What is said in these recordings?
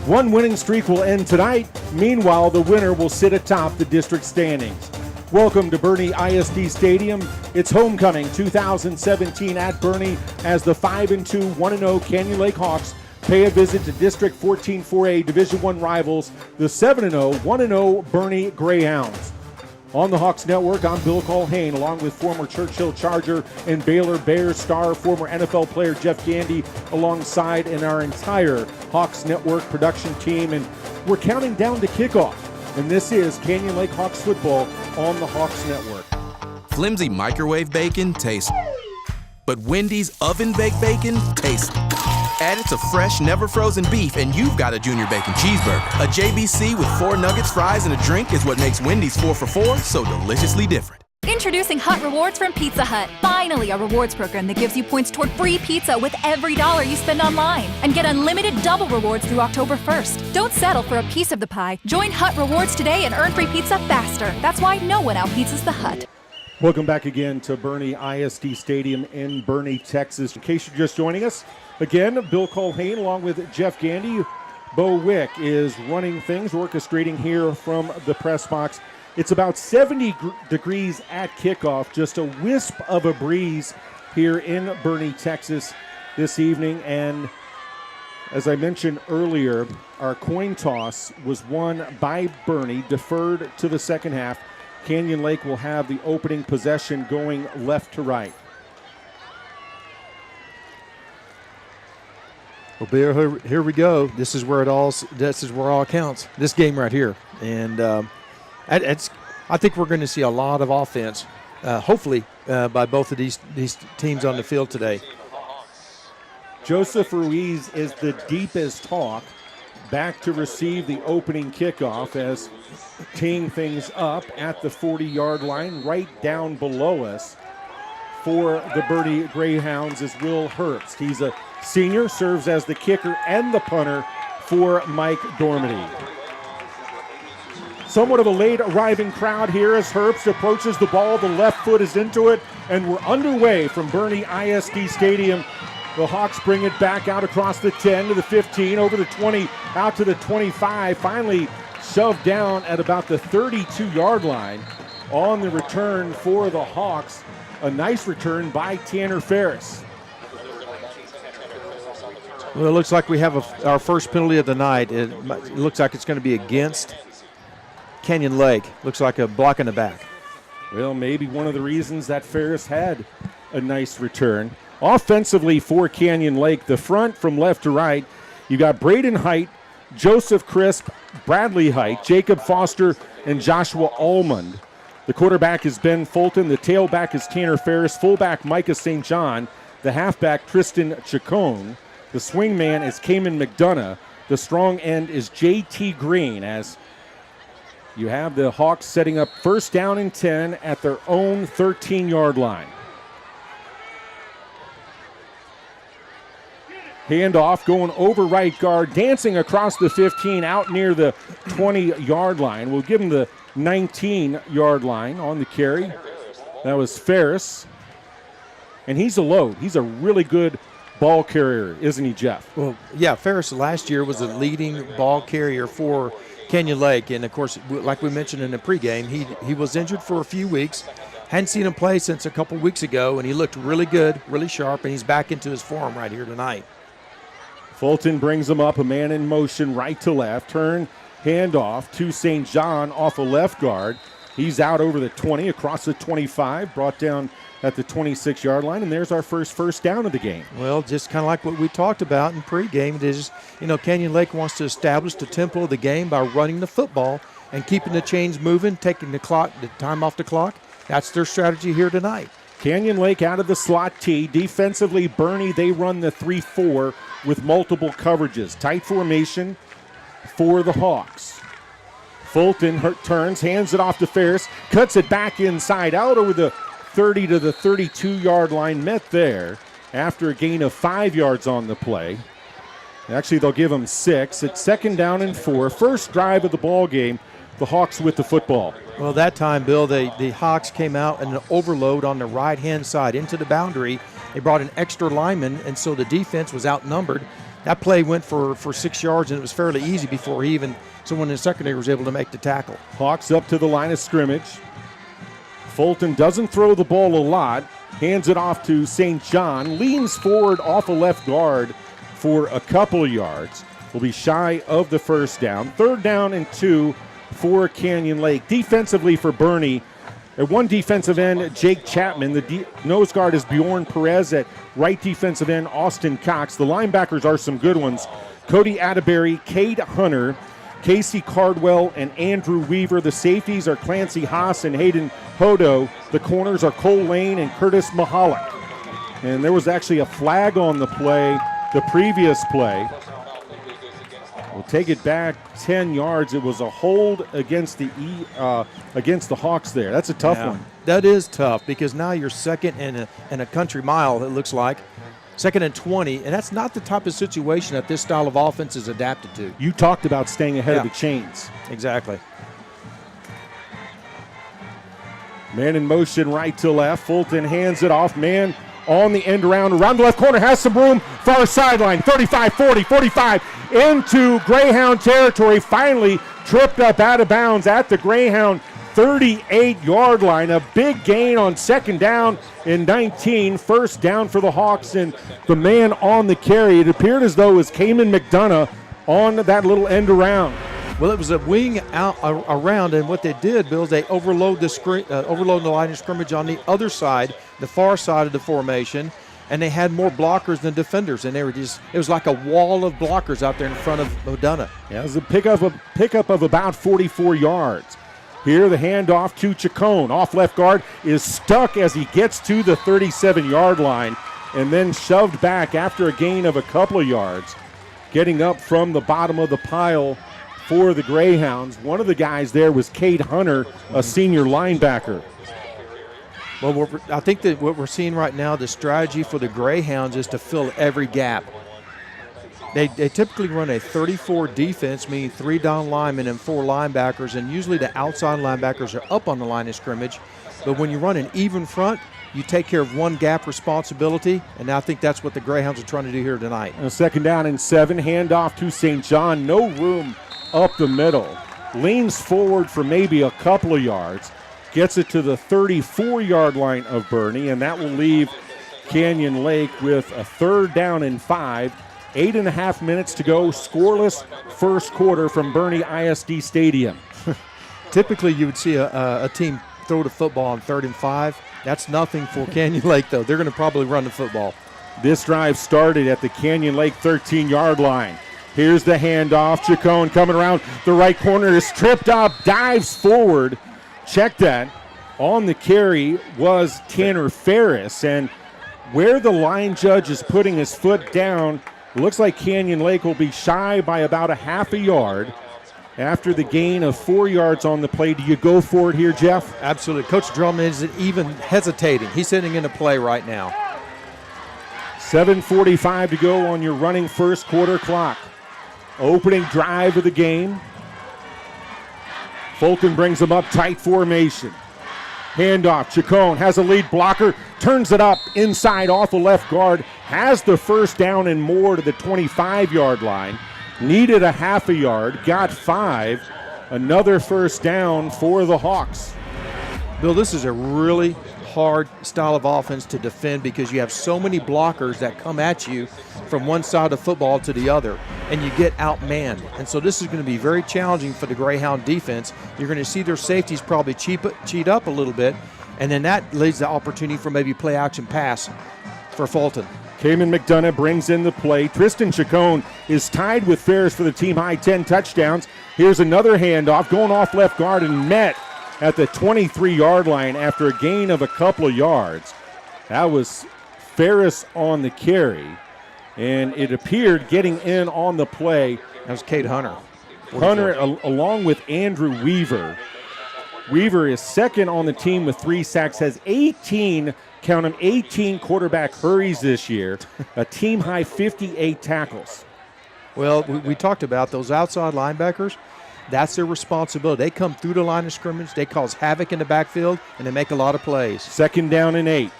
One winning streak will end tonight. Meanwhile, the winner will sit atop the district standings. Welcome to Boerne ISD Stadium. It's homecoming 2017 at Boerne as the 5-2, 1-0 Canyon Lake Hawks pay a visit to District 14 4A Division I rivals, the 7-0, 1-0 Boerne Greyhounds. On the Hawks Network, I'm Bill Culhane, along with former Churchill Charger and Baylor Bears star, former NFL player Geff Gandy, alongside in our entire Hawks Network production team. And we're counting down to kickoff. And this is Canyon Lake Hawks football on the Hawks Network. Flimsy microwave bacon tastes, but Wendy's oven-baked bacon tastes. Add it to fresh, never-frozen beef, and you've got a Junior Bacon Cheeseburger. A JBC with 4 nuggets, fries, and a drink is what makes Wendy's 4 for $4 so deliciously different. Introducing Hut Rewards from Pizza Hut. Finally, a rewards program that gives you points toward free pizza with every dollar you spend online. And get unlimited double rewards through October 1st. Don't settle for a piece of the pie. Join Hut Rewards today and earn free pizza faster. That's why no one outpizzas the Hut. Welcome back again to Boerne ISD Stadium in Boerne, Texas. In case you're just joining us, again, Bill Culhane along with Geff Gandy. Bo Wick is running things, orchestrating here from the press box. It's about 70 degrees at kickoff, just a wisp of a breeze here in Boerne, Texas this evening. And as I mentioned earlier, our coin toss was won by Boerne, deferred to the second half. Canyon Lake will have the opening possession going left to right. Well, Bear, here we go. This is where all counts. This game right here, and I think we're going to see a lot of offense, hopefully, by both of these teams on the field today. Joseph Ruiz is the deepest Hawk, back to receive the opening kickoff as teeing things up at the 40-yard line, right down below us for the Boerne Greyhounds is Will Herbst. He's a senior, serves as the kicker and the punter for Mike Dormady. Somewhat of a late arriving crowd here as Herbst approaches the ball. The left foot is into it, and we're underway from Boerne ISD Stadium. The Hawks bring it back out across the 10 to the 15, over the 20, out to the 25. Finally shoved down at about the 32-yard line on the return for the Hawks. A nice return by Tanner Ferris. Well, it looks like we have our first penalty of the night. It looks like it's going to be against Canyon Lake. Looks like a block in the back. Well, maybe one of the reasons that Ferris had a nice return. Offensively for Canyon Lake, the front from left to right, you got Braden Height, Joseph Crisp, Bradley Height, Jacob Foster, and Joshua Almond. The quarterback is Ben Fulton. The tailback is Tanner Ferris. Fullback Micah St. John. The halfback Tristan Chacon. The swingman is Cayman McDonough. The strong end is J.T. Green, as you have the Hawks setting up first down and 10 at their own 13-yard line. Handoff going over right guard, dancing across the 15 out near the 20-yard line. We'll give him the 19-yard line on the carry. That was Ferris. And he's a load. He's a really good ball carrier, isn't he, Geoff? Well, yeah, Ferris last year was the leading ball carrier for Canyon Lake. And, of course, like we mentioned in the pregame, he was injured for a few weeks. Hadn't seen him play since a couple weeks ago, and he looked really good, really sharp, and he's back into his form right here tonight. Fulton brings him up, a man in motion right to left. Turn, handoff to St. John off a left guard. He's out over the 20, across the 25, brought down at the 26-yard line, and there's our first down of the game. Well, just kind of like what we talked about in pregame, it is, Canyon Lake wants to establish the tempo of the game by running the football and keeping the chains moving, taking the time off the clock. That's their strategy here tonight. Canyon Lake out of the slot T. Defensively, Boerne, they run the 3-4 with multiple coverages. Tight formation for the Hawks. Fulton turns, hands it off to Ferris, cuts it back inside, out over the 30 to the 32-yard line, met there after a gain of 5 yards on the play. Actually, they'll give him 6. It's second down and 4. First drive of the ball game. The Hawks with the football. Well, that time, Bill, the Hawks came out in an overload on the right-hand side into the boundary. They brought an extra lineman, and so the defense was outnumbered. that play went for 6 yards, and it was fairly easy before someone in the secondary was able to make the tackle. Hawks up to the line of scrimmage. Fulton doesn't throw the ball a lot. Hands it off to St. John. Leans forward off a left guard for a couple of yards. Will be shy of the first down. 3rd down and 2 for Canyon Lake. Defensively for Boerne, at one defensive end, Jake Chapman. The nose guard is Bjorn Perez. At right defensive end, Austin Cox. The linebackers are some good ones. Cody Atterbury, Cade Hunter, Casey Cardwell, and Andrew Weaver. The safeties are Clancy Haas and Hayden Hodo. The corners are Cole Lane and Curtis Mahalik. And there was actually a flag on the play, the previous play. We'll take it back 10 yards. It was a hold against the Hawks there. That's a tough one. That is tough because now you're second and a country mile, it looks like. 2nd and 20, and that's not the type of situation that this style of offense is adapted to. You talked about staying ahead of the chains. Exactly. Man in motion right to left. Fulton hands it off. Man on the end around the left corner, has some room, far sideline, 35, 40, 45, into Greyhound territory, finally tripped up out of bounds at the Greyhound 38-yard line. A big gain on 2nd down and 19, 1st down for the Hawks, and the man on the carry, it appeared as though it was Cayman McDonough on that little end around. Well, it was a wing out around, and what they did, Bill, is they overload the line of scrimmage on the other side, the far side of the formation, and they had more blockers than defenders, and it was like a wall of blockers out there in front of McDonough. Yeah, it was a pickup of about 44 yards. Here the handoff to Chacon. Off left guard is stuck as he gets to the 37-yard line and then shoved back after a gain of a couple of yards. Getting up from the bottom of the pile for the Greyhounds. One of the guys there was Cade Hunter, a senior linebacker. Well, I think that what we're seeing right now, the strategy for the Greyhounds is to fill every gap. They typically run a 34 defense, meaning 3 down linemen and 4 linebackers, and usually the outside linebackers are up on the line of scrimmage. But when you run an even front, you take care of one gap responsibility, and I think that's what the Greyhounds are trying to do here tonight. And 2nd down and 7, handoff to St. John. No room up the middle. Leans forward for maybe a couple of yards. Gets it to the 34-yard line of Boerne, and that will leave Canyon Lake with a 3rd down and 5. 8.5 minutes to go. Scoreless first quarter from Boerne ISD Stadium. Typically, you would see a team throw the football on 3rd and 5. That's nothing for Canyon Lake, though. They're going to probably run the football. This drive started at the Canyon Lake 13-yard line. Here's the handoff. Chacon coming around the right corner is tripped up, dives forward. Check that. On the carry was Tanner Ferris, and where the line judge is putting his foot down, it looks like Canyon Lake will be shy by about a half a yard after the gain of 4 yards on the play. Do you go for it here, Jeff? Absolutely. Coach Drummond isn't even hesitating. He's sitting in a play right now. 7:45 to go on your running first quarter clock. Opening drive of the game. Fulton brings them up tight formation. Handoff. Chacon has a lead blocker, turns it up inside off the left guard, has the 1st down and more to the 25-yard line. Needed a half a yard, got 5. Another 1st down for the Hawks. Bill, this is a really hard style of offense to defend because you have so many blockers that come at you from one side of football to the other, and you get outmanned. And so this is going to be very challenging for the Greyhound defense. You're going to see their safeties probably cheat up a little bit, and then that leads to opportunity for maybe play action pass for Fulton. Cayman McDonough brings in the play. Tristan Chacon is tied with Ferris for the team-high 10 touchdowns. Here's another handoff going off left guard and met at the 23-yard line after a gain of a couple of yards. That was Ferris on the carry, and it appeared getting in on the play. That was Cade Hunter. Hunter along with Andrew Weaver. Weaver is 2nd on the team with 3 sacks, has 18, count them, 18 quarterback hurries this year, a team-high 58 tackles. Well, we talked about those outside linebackers. That's their responsibility. They come through the line of scrimmage, they cause havoc in the backfield, and they make a lot of plays. 2nd down and 8.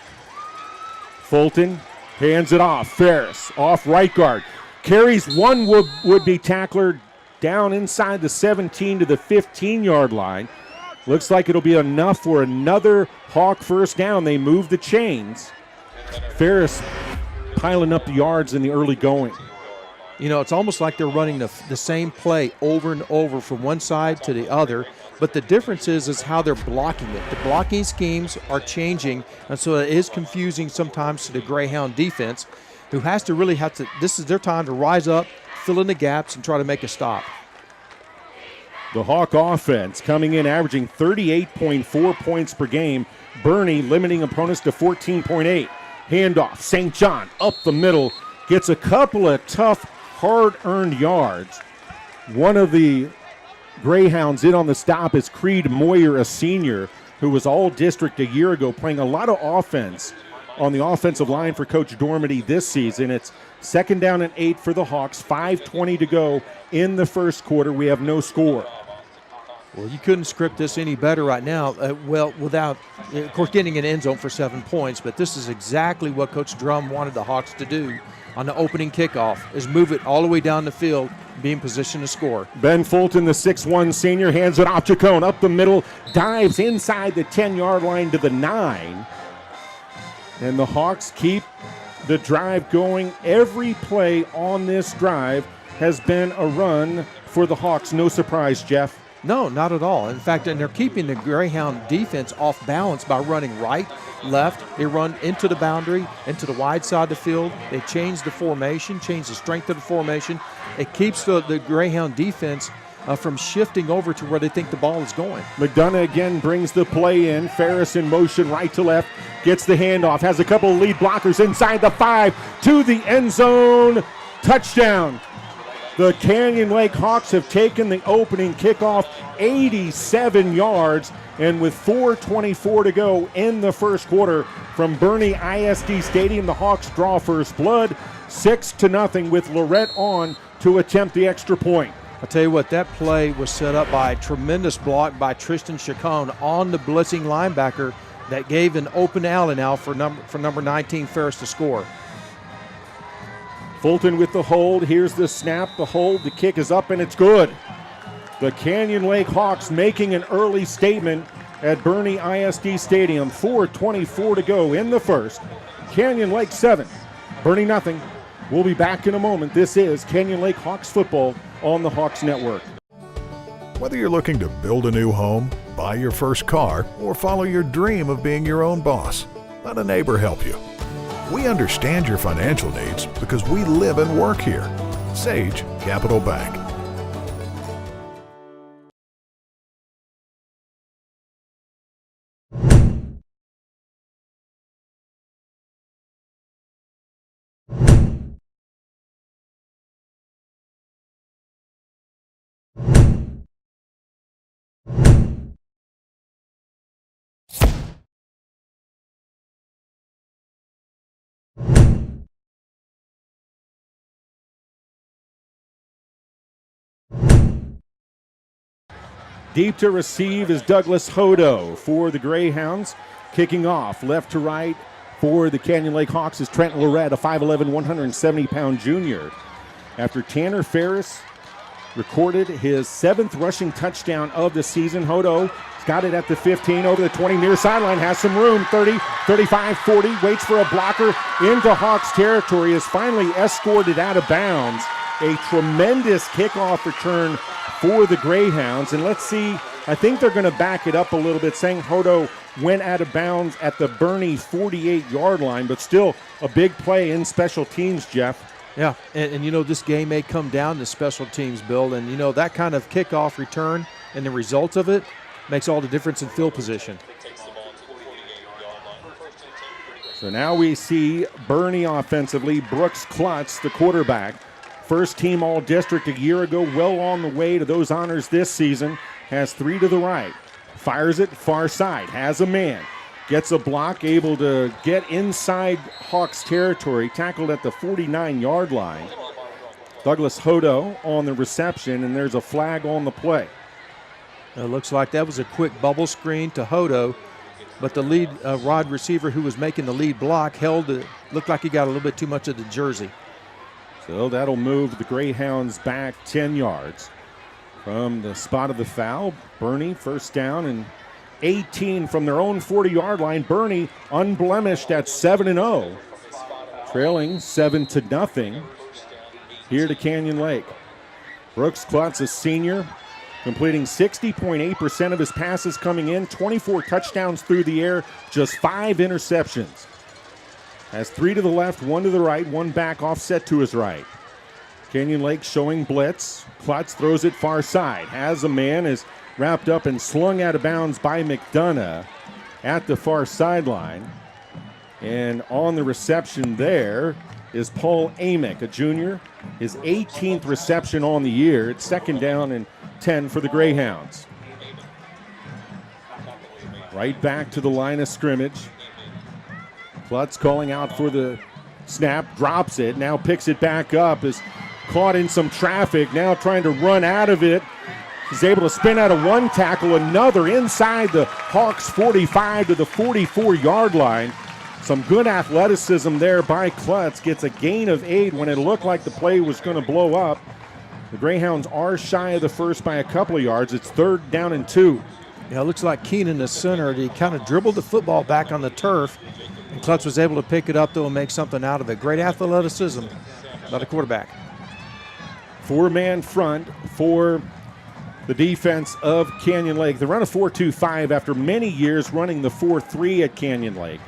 Fulton hands it off. Ferris off right guard. carries one would-be tackler down inside the 17 to the 15-yard line. Looks like it'll be enough for another Hawk first down. They move the chains. Ferris piling up the yards in the early going. You know, it's almost like they're running the same play over and over from one side to the other, but the difference is how they're blocking it. The blocking schemes are changing, and so it is confusing sometimes to the Greyhound defense, who has to really this is their time to rise up, fill in the gaps, and try to make a stop. The Hawk offense coming in averaging 38.4 points per game. Boerne limiting opponents to 14.8. Handoff, St. John up the middle, gets a couple of tough, hard-earned yards. One of the Greyhounds in on the stop is Creed Moyer, a senior, who was all-district a year ago, playing a lot of offense on the offensive line for Coach Dormady this season. It's 2nd down and 8 for the Hawks, 5:20 to go in the first quarter. We have no score. Well, you couldn't script this any better right now, without, of course, getting an end zone for 7 points, but this is exactly what Coach Drum wanted the Hawks to do on the opening kickoff, is move it all the way down the field, be in position to score. Ben Fulton, the 6'1 senior, hands it off Chacon up the middle, dives inside the 10-yard line to the 9. And the Hawks keep the drive going. Every play on this drive has been a run for the Hawks. No surprise, Jeff. No, not at all. In fact, and they're keeping the Greyhound defense off balance by running right, left. They run into the boundary, into the wide side of the field. They change the formation, change the strength of the formation. It keeps the Greyhound defense from shifting over to where they think the ball is going. McDonough again brings the play in. Ferris in motion right to left, gets the handoff, has a couple of lead blockers inside the 5 to the end zone. Touchdown. The Canyon Lake Hawks have taken the opening kickoff 87 yards, and with 4:24 to go in the first quarter from Boerne ISD Stadium, the Hawks draw first blood, 6-0 with Lorette on to attempt the extra point. I'll tell you what, that play was set up by a tremendous block by Tristan Chacon on the blitzing linebacker that gave an open alley now for number 19 Ferris to score. Fulton with the hold. Here's the snap, the hold, the kick is up, and it's good. The Canyon Lake Hawks making an early statement at Boerne ISD Stadium. 4:24 to go in the first. Canyon Lake 7, Boerne nothing. We'll be back in a moment. This is Canyon Lake Hawks football on the Hawks Network. Whether you're looking to build a new home, buy your first car, or follow your dream of being your own boss, let a neighbor help you. We understand your financial needs because we live and work here. Sage Capital Bank. Deep to receive is Douglas Hodo for the Greyhounds. Kicking off left to right for the Canyon Lake Hawks is Trent Lorette, a 5'11", 170-pound junior. After Tanner Ferris recorded his 7th rushing touchdown of the season, Hodo's got it at the 15, over the 20, near sideline, has some room, 30, 35, 40, waits for a blocker into Hawks territory, is finally escorted out of bounds. A tremendous kickoff return for the Greyhounds. And let's see, I think they're going to back it up a little bit, saying Hodo went out of bounds at the Boerne 48-yard line, but still a big play in special teams, Jeff. Yeah, and you know, this game may come down to special teams, Bill, and you know, that kind of kickoff return and the results of it makes all the difference in field position. So now we see Boerne offensively. Brooks Klutz, the quarterback, first team all-district a year ago, well on the way to those honors this season, has 3 to the right, fires it far side, has a man, gets a block, able to get inside Hawks territory, tackled at the 49-yard line. Douglas Hodo on the reception, and there's a flag on the play. It looks like that was a quick bubble screen to Hodo, but the lead wide receiver who was making the lead block looked like he got a little bit too much of the jersey. So that'll move the Greyhounds back 10 yards from the spot of the foul. Boerne first down and 18 from their own 40-yard line. Boerne unblemished at 7-0, trailing 7-0 here to Canyon Lake. Brooks Klutz, a senior, completing 60.8% of his passes coming in, 24 touchdowns through the air, just 5 interceptions. Has 3 to the left, 1 to the right, 1 back offset to his right. Canyon Lake showing blitz. Klutz throws it far side. Has a man, is wrapped up and slung out of bounds by McDonough at the far sideline. And on the reception there is Paul Amick, a junior. His 18th reception on the year. It's second down and 10 for the Greyhounds. Right back to the line of scrimmage. Klutz calling out for the snap, drops it, now picks it back up, is caught in some traffic, now trying to run out of it. He's able to spin out of one tackle, another inside the Hawks 45 to the 44-yard line. Some good athleticism there by Klutz. Gets a gain of 8 when it looked like the play was going to blow up. The Greyhounds are shy of the first by a couple of yards. It's third down and 2. Yeah, it looks like Keenan, the center, he kind of dribbled the football back on the turf. And Klutz was able to pick it up, though, and make something out of it. Great athleticism by the quarterback. 4-man front for the defense of Canyon Lake. They run a 4-2-5 after many years running the 4-3 at Canyon Lake.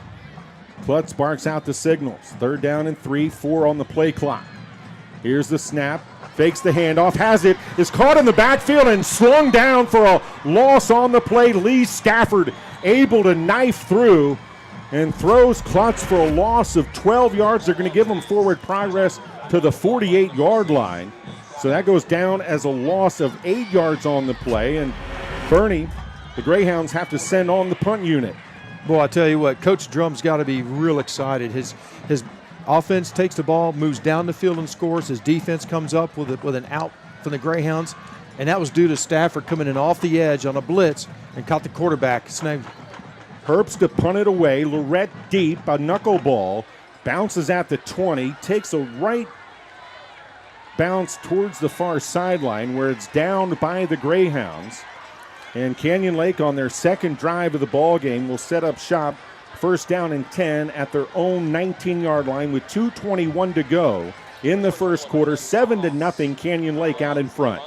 Klutz barks out the signals. Third down and 3, 4 on the play clock. Here's the snap. Fakes the handoff, has it, is caught in the backfield and slung down for a loss on the play. Lee Stafford able to knife through and throws Klutz for a loss of 12 yards. They're going to give him forward progress to the 48-yard line. So that goes down as a loss of 8 yards on the play. And Boerne, the Greyhounds have to send on the punt unit. Boy, I tell you what, Coach Drum's got to be real excited. His offense takes the ball, moves down the field and scores. His defense comes up with an out from the Greyhounds. And that was due to Stafford coming in off the edge on a blitz and caught the quarterback. Herbst to punt it away. Lorette deep, a knuckleball. Bounces at the 20. Takes a right bounce towards the far sideline where it's downed by the Greyhounds. And Canyon Lake on their second drive of the ball game will set up shop. First down and 10 at their own 19-yard line with 2:21 to go in the first quarter. 7-0 Canyon Lake out in front.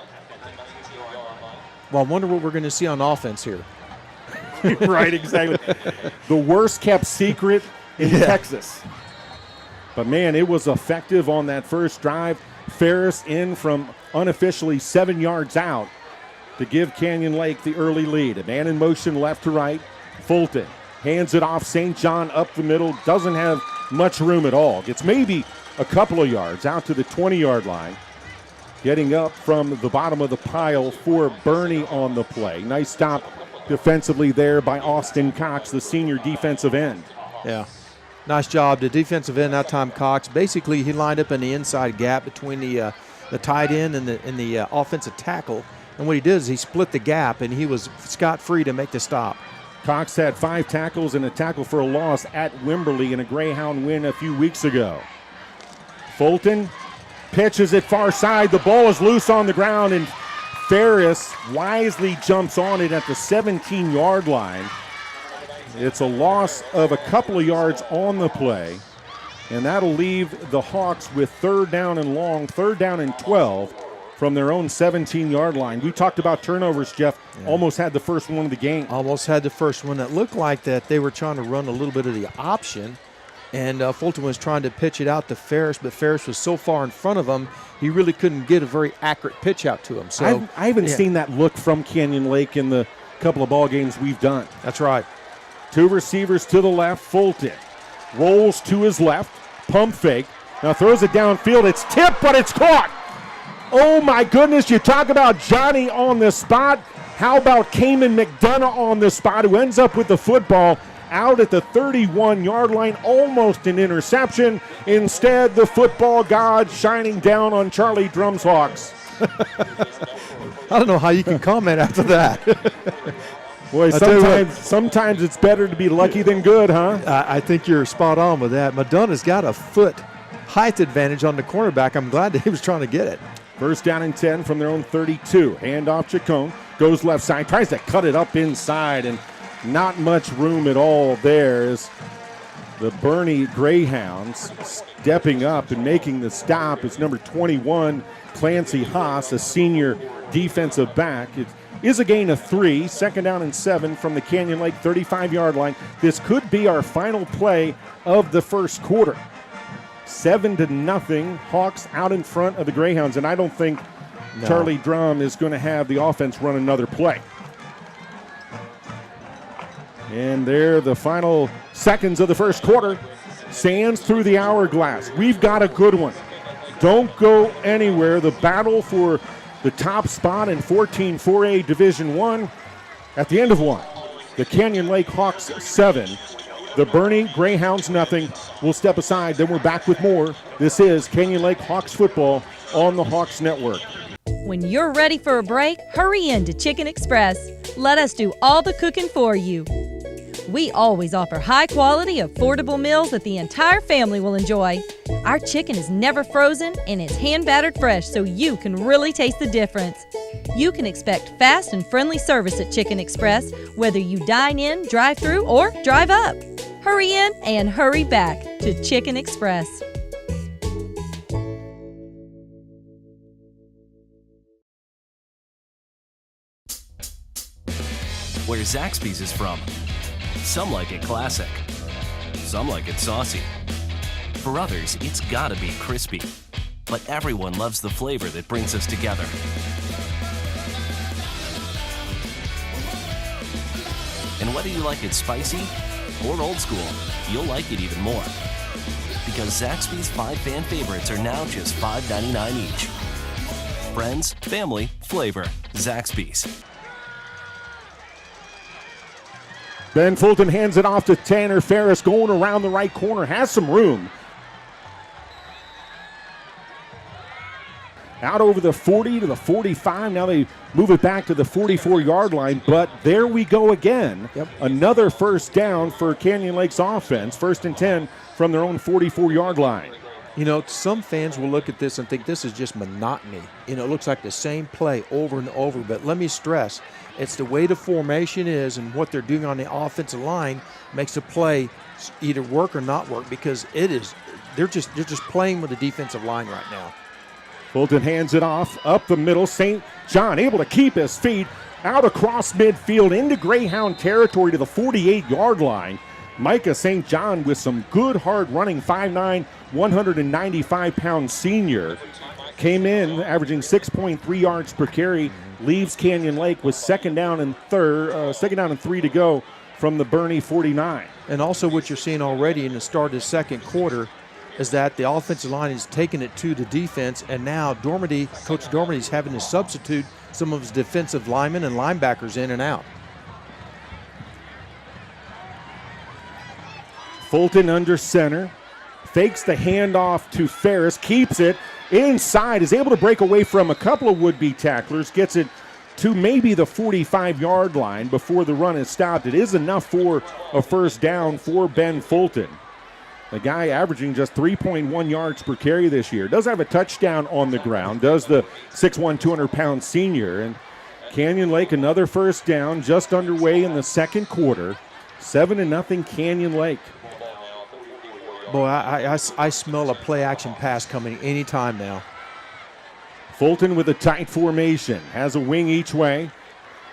Well, I wonder what we're going to see on offense here. Right, exactly. The worst kept secret in Texas. But, man, it was effective on that first drive. Ferris in from unofficially 7 yards out to give Canyon Lake the early lead. A man in motion left to right. Fulton hands it off. St. John up the middle. Doesn't have much room at all. Gets maybe a couple of yards out to the 20-yard line. Getting up from the bottom of the pile for Boerne on the play. Nice stop defensively there by Austin Cox, the senior defensive end. Yeah, nice job. The defensive end that time, Cox. Basically, he lined up in the inside gap between the tight end and the offensive tackle. And what he did is he split the gap, and he was scot-free to make the stop. Cox had 5 tackles and a tackle for a loss at Wimberley in a Greyhound win a few weeks ago. Fulton pitches it far side. The ball is loose on the ground, and Ferris wisely jumps on it at the 17-yard line. It's a loss of a couple of yards on the play, and that'll leave the Hawks with third down and long, third down and 12 from their own 17-yard line. We talked about turnovers, Jeff. Yeah. Almost had the first one of the game. Almost had the first one. That looked like that they were trying to run a little bit of the option, and Fulton was trying to pitch it out to Ferris, but Ferris was so far in front of him, he really couldn't get a very accurate pitch out to him. So I haven't seen that look from Canyon Lake in the couple of ball games we've done. That's right. 2 receivers to the left. Fulton rolls to his left, pump fake, now throws it downfield. It's tipped, but it's caught. Oh my goodness, you talk about Johnny on the spot. How about Cayman McDonough on the spot, who ends up with the football out at the 31-yard line, almost an interception. Instead, the football god shining down on Charlie Drum's Hawks. I don't know how you can comment after that. Boy, sometimes it's better to be lucky than good, huh? I think you're spot on with that. McDonough's got a foot height advantage on the cornerback. I'm glad that he was trying to get it. First down and 10 from their own 32. Hand off Chacon. Goes left side. Tries to cut it up inside, and not much room at all there as the Boerne Greyhounds stepping up and making the stop. It's number 21, Clancy Haas, a senior defensive back. It is a gain of 3. Second down and 7 from the Canyon Lake 35-yard line. This could be our final play of the first quarter. 7-0, Hawks out in front of the Greyhounds, and I don't think Charlie Drum is going to have the offense run another play. And there, the final seconds of the first quarter. Sands through the hourglass. We've got a good one. Don't go anywhere. The battle for the top spot in 14-4A Division I at the end of one. The Canyon Lake Hawks 7. The Boerne Greyhounds nothing. We'll step aside, then we're back with more. This is Canyon Lake Hawks football on the Hawks Network. When you're ready for a break, hurry in to Chicken Express. Let us do all the cooking for you. We always offer high-quality, affordable meals that the entire family will enjoy. Our chicken is never frozen and is hand-battered fresh so you can really taste the difference. You can expect fast and friendly service at Chicken Express, whether you dine in, drive through, or drive up. Hurry in and hurry back to Chicken Express. Where Zaxby's is from. Some like it classic. Some like it saucy. For others, it's gotta be crispy. But everyone loves the flavor that brings us together. And whether you like it spicy or old school, you'll like it even more. Because Zaxby's 5 fan favorites are now just $5.99 each. Friends, family, flavor. Zaxby's. Ben Fulton hands it off to Tanner Ferris, going around the right corner, has some room. Out over the 40 to the 45. Now they move it back to the 44-yard line, but there we go again. Yep. Another first down for Canyon Lake's offense. First and 10 from their own 44-yard line. You know, some fans will look at this and think this is just monotony. You know, it looks like the same play over and over, but let me stress, it's the way the formation is and what they're doing on the offensive line makes the play either work or not work, because they're just playing with the defensive line right now. Fulton hands it off up the middle. St. John able to keep his feet out across midfield into Greyhound territory to the 48-yard line. Micah St. John with some good hard running, 5'9", 195-pound senior. Came in averaging 6.3 yards per carry. Leaves Canyon Lake with second down and 3 to go from the Boerne 49. And also what you're seeing already in the start of the second quarter is that the offensive line is taking it to the defense, and now Coach Dormity's having to substitute some of his defensive linemen and linebackers in and out. Fulton under center, fakes the handoff to Ferris, keeps it inside, is able to break away from a couple of would-be tacklers, gets it to maybe the 45-yard line before the run is stopped. It is enough for a first down for Ben Fulton. The guy averaging just 3.1 yards per carry this year. Does have a touchdown on the ground, does the 6'1", 200-pound senior. And Canyon Lake, another first down, just underway in the second quarter. 7-0 Canyon Lake. Boy, I smell a play-action pass coming anytime now. Fulton with a tight formation, has a wing each way.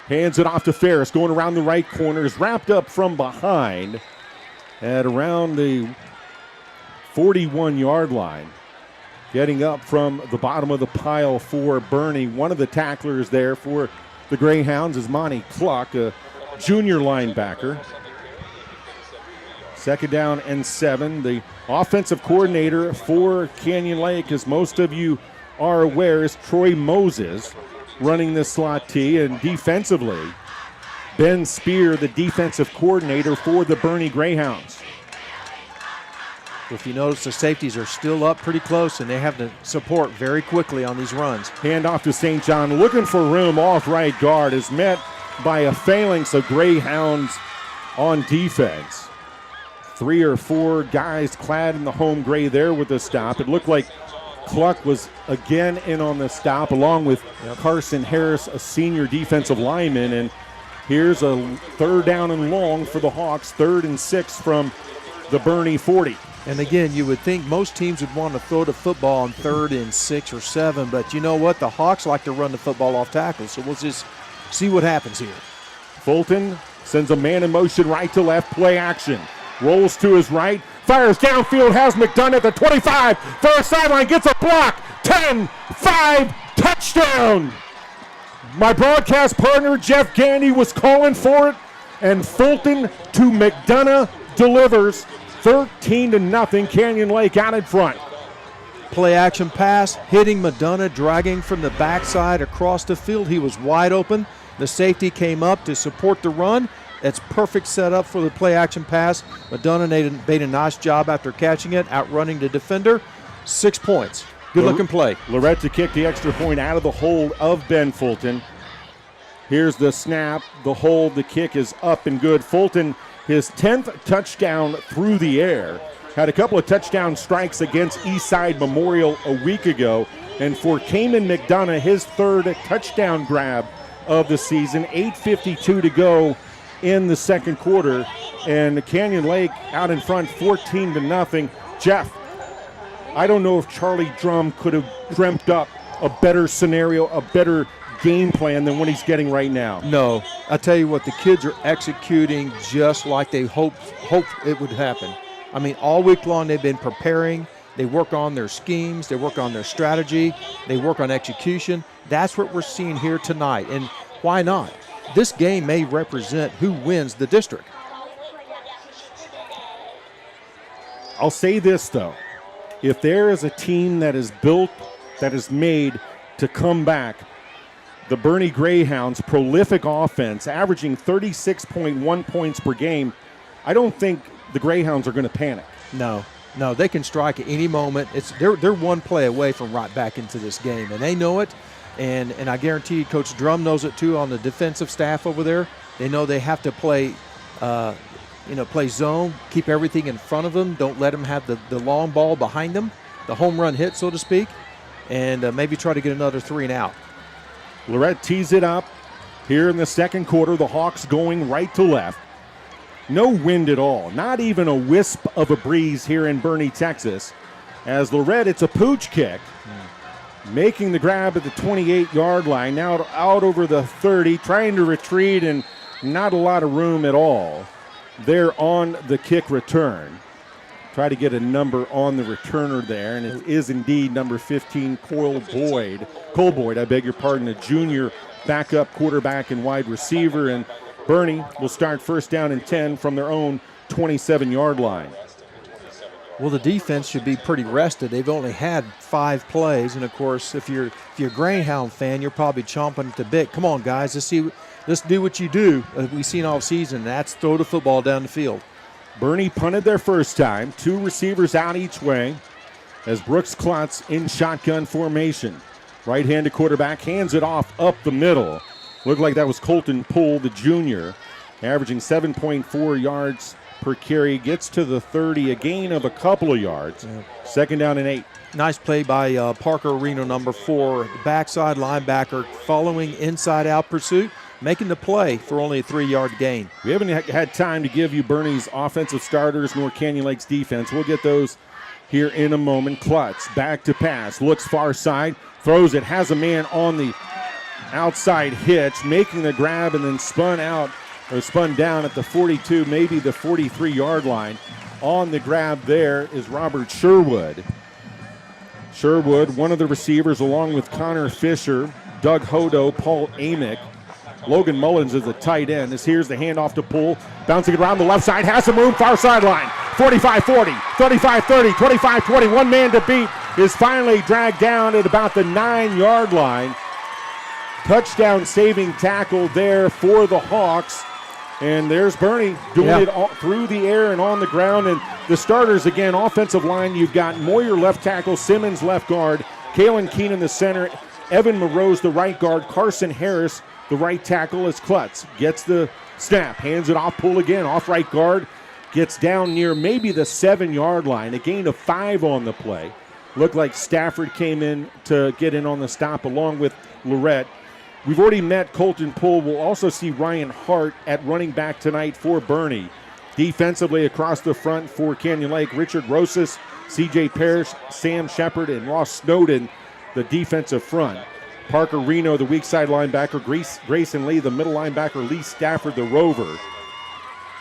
Hands it off to Ferris, going around the right corner, is wrapped up from behind at around the 41-yard line. Getting up from the bottom of the pile for Boerne. One of the tacklers there for the Greyhounds is Monty Cluck, a junior linebacker. Second down and 7. The offensive coordinator for Canyon Lake, as most of you are aware, is Troy Moses, running the slot T. And defensively, Ben Spear, the defensive coordinator for the Boerne Greyhounds. If you notice, the safeties are still up pretty close, and they have to support very quickly on these runs. Hand off to St. John, looking for room off right guard, is met by a phalanx of Greyhounds on defense. 3 or 4 guys clad in the home gray there with the stop. It looked like Cluck was again in on the stop, along with Carson Harris, a senior defensive lineman. And here's a 3rd down and long for the Hawks, 3rd and 6 from the Boerne 40. And again, you would think most teams would want to throw the football on 3rd and 6 or 7, but you know what? The Hawks like to run the football off tackles, so we'll just see what happens here. Fulton sends a man in motion right to left, play action. Rolls to his right, fires downfield, has McDonough at the 25, far sideline, gets a block, 10, 5, touchdown! My broadcast partner, Geff Gandy, was calling for it, and Fulton to McDonough delivers. 13-0, Canyon Lake out in front. Play action pass, hitting McDonough, dragging from the backside across the field. He was wide open. The safety came up to support the run. It's perfect setup for the play action pass. McDonough made a nice job after catching it, outrunning the defender. 6 points. Good looking play. Lorette to kick the extra point out of the hold of Ben Fulton. Here's the snap, the hold, the kick is up and good. Fulton, his 10th touchdown through the air. Had a couple of touchdown strikes against Eastside Memorial a week ago. And for Cayman McDonough, his 3rd touchdown grab of the season. 8:52 to go in the second quarter. And Canyon Lake out in front, 14-0. Jeff, I don't know if Charlie Drum could have dreamt up a better scenario, a better game plan than what he's getting right now. No, I tell you what, the kids are executing just like they hoped it would happen. I mean, all week long they've been preparing. They work on their schemes. They work on their strategy. They work on execution. That's what we're seeing here tonight. And why not? This game may represent who wins the district. I'll say this, though. If there is a team that is built, that is made to come back, the Boerne Greyhounds, prolific offense, averaging 36.1 points per game, I don't think the Greyhounds are going to panic. No, they can strike at any moment. They're one play away from right back into this game, and they know it. And I guarantee you, Coach Drum knows it too on the defensive staff over there. They know they have to play, play zone, keep everything in front of them. Don't let them have the long ball behind them, the home run hit, so to speak, and maybe try to get another 3 and out. Lorette tees it up here in the second quarter. The Hawks going right to left. No wind at all, not even a wisp of a breeze here in Boerne, Texas. As Lorette, it's a pooch kick, making the grab at the 28-yard line, now out over the 30, trying to retreat, and not a lot of room at all there on the kick return. Try to get a number on the returner there, and it is indeed number 15, Cole Boyd, I beg your pardon, a junior backup quarterback and wide receiver, and Boerne will start 1st down and 10 from their own 27-yard line. Well, the defense should be pretty rested. They've only had 5 plays, and of course, if you're a Greyhound fan, you're probably chomping at the bit. Come on, guys, let's do what you do. We've seen all season, and that's throw the football down the field. Boerne punted their first time, 2 receivers out each way, as Brooks Klutz in shotgun formation. Right-handed quarterback hands it off up the middle. Looked like that was Colton Poole, the junior, averaging 7.4 yards per carry. Gets to the 30, a gain of a couple of yards. 2nd down and 8. Nice play by Parker Reno, number 4, backside linebacker, following inside-out pursuit, making the play for only a 3-yard gain. We haven't had time to give you Boerne's offensive starters nor Canyon Lake's defense. We'll get those here in a moment. Klutz back to pass, looks far side, throws it, has a man on the outside hitch, making the grab, and then spun down at the 42, maybe the 43-yard line. On the grab there is Robert Sherwood. Sherwood, one of the receivers, along with Connor Fisher, Doug Hodo, Paul Amick. Logan Mullins is the tight end. Here's the handoff to Poole. Bouncing it around the left side, has some room, far sideline. 45-40, 35-30, 25-20. One man to beat is finally dragged down at about the 9-yard line. Touchdown saving tackle there for the Hawks. And there's Boerne doing it all through the air and on the ground. And the starters again, offensive line, you've got Moyer left tackle, Simmons left guard, Kalen Keenan the center, Evan Morose the right guard, Carson Harris the right tackle as Klutz gets the snap, hands it off, pull again, off right guard. Gets down near maybe the 7-yard line, a gain of 5 on the play. Looked like Stafford came in to get in on the stop along with Lorette. We've already met Colton Poole. We'll also see Ryan Hart at running back tonight for Boerne. Defensively across the front for Canyon Lake, Richard Rosas, C.J. Parrish, Sam Shepard, and Ross Snowden, the defensive front. Parker Reno, the weak side linebacker, Grayson Lee, the middle linebacker, Lee Stafford, the rover.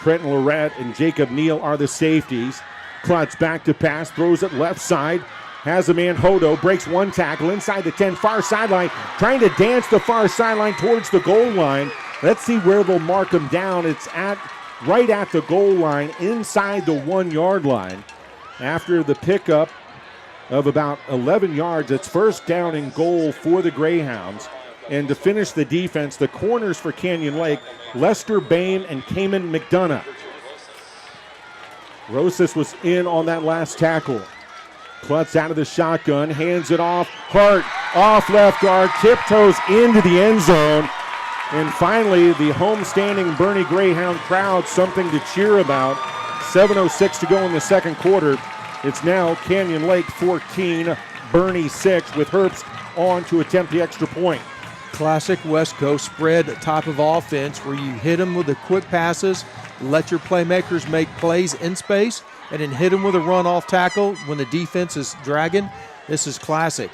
Trenton Lorette and Jacob Neal are the safeties. Klutz back to pass, throws it left side. Has a man, Hodo, breaks one tackle inside the 10, far sideline, trying to dance the far sideline towards the goal line. Let's see where they'll mark him down. It's right at the goal line, inside the 1-yard line. After the pickup of about 11 yards, it's first down and goal for the Greyhounds. And to finish the defense, the corners for Canyon Lake, Lester Bain and Cayman McDonough. Rosas was in on that last tackle. Klutz out of the shotgun, hands it off. Hart off left guard, tiptoes into the end zone. And finally, the homestanding Boerne Greyhound crowd, something to cheer about. 7:06 to go in the second quarter. It's now Canyon Lake 14, Boerne 6, with Herbst on to attempt the extra point. Classic West Coast spread type of offense where you hit them with the quick passes, let your playmakers make plays in space, and then hit them with a run-off tackle when the defense is dragging. This is classic.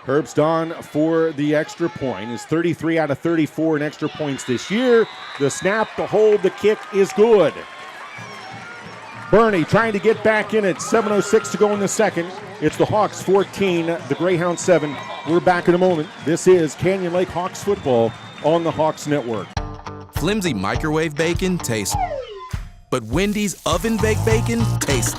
Herbst on for the extra point. Is 33 out of 34 in extra points this year. The snap, the hold, the kick is good. Boerne trying to get back in it. 7:06 to go in the second. It's the Hawks 14, the Greyhounds 7. We're back in a moment. This is Canyon Lake Hawks football on the Hawks Network. Flimsy microwave bacon tastes, but Wendy's oven-baked bacon tastes.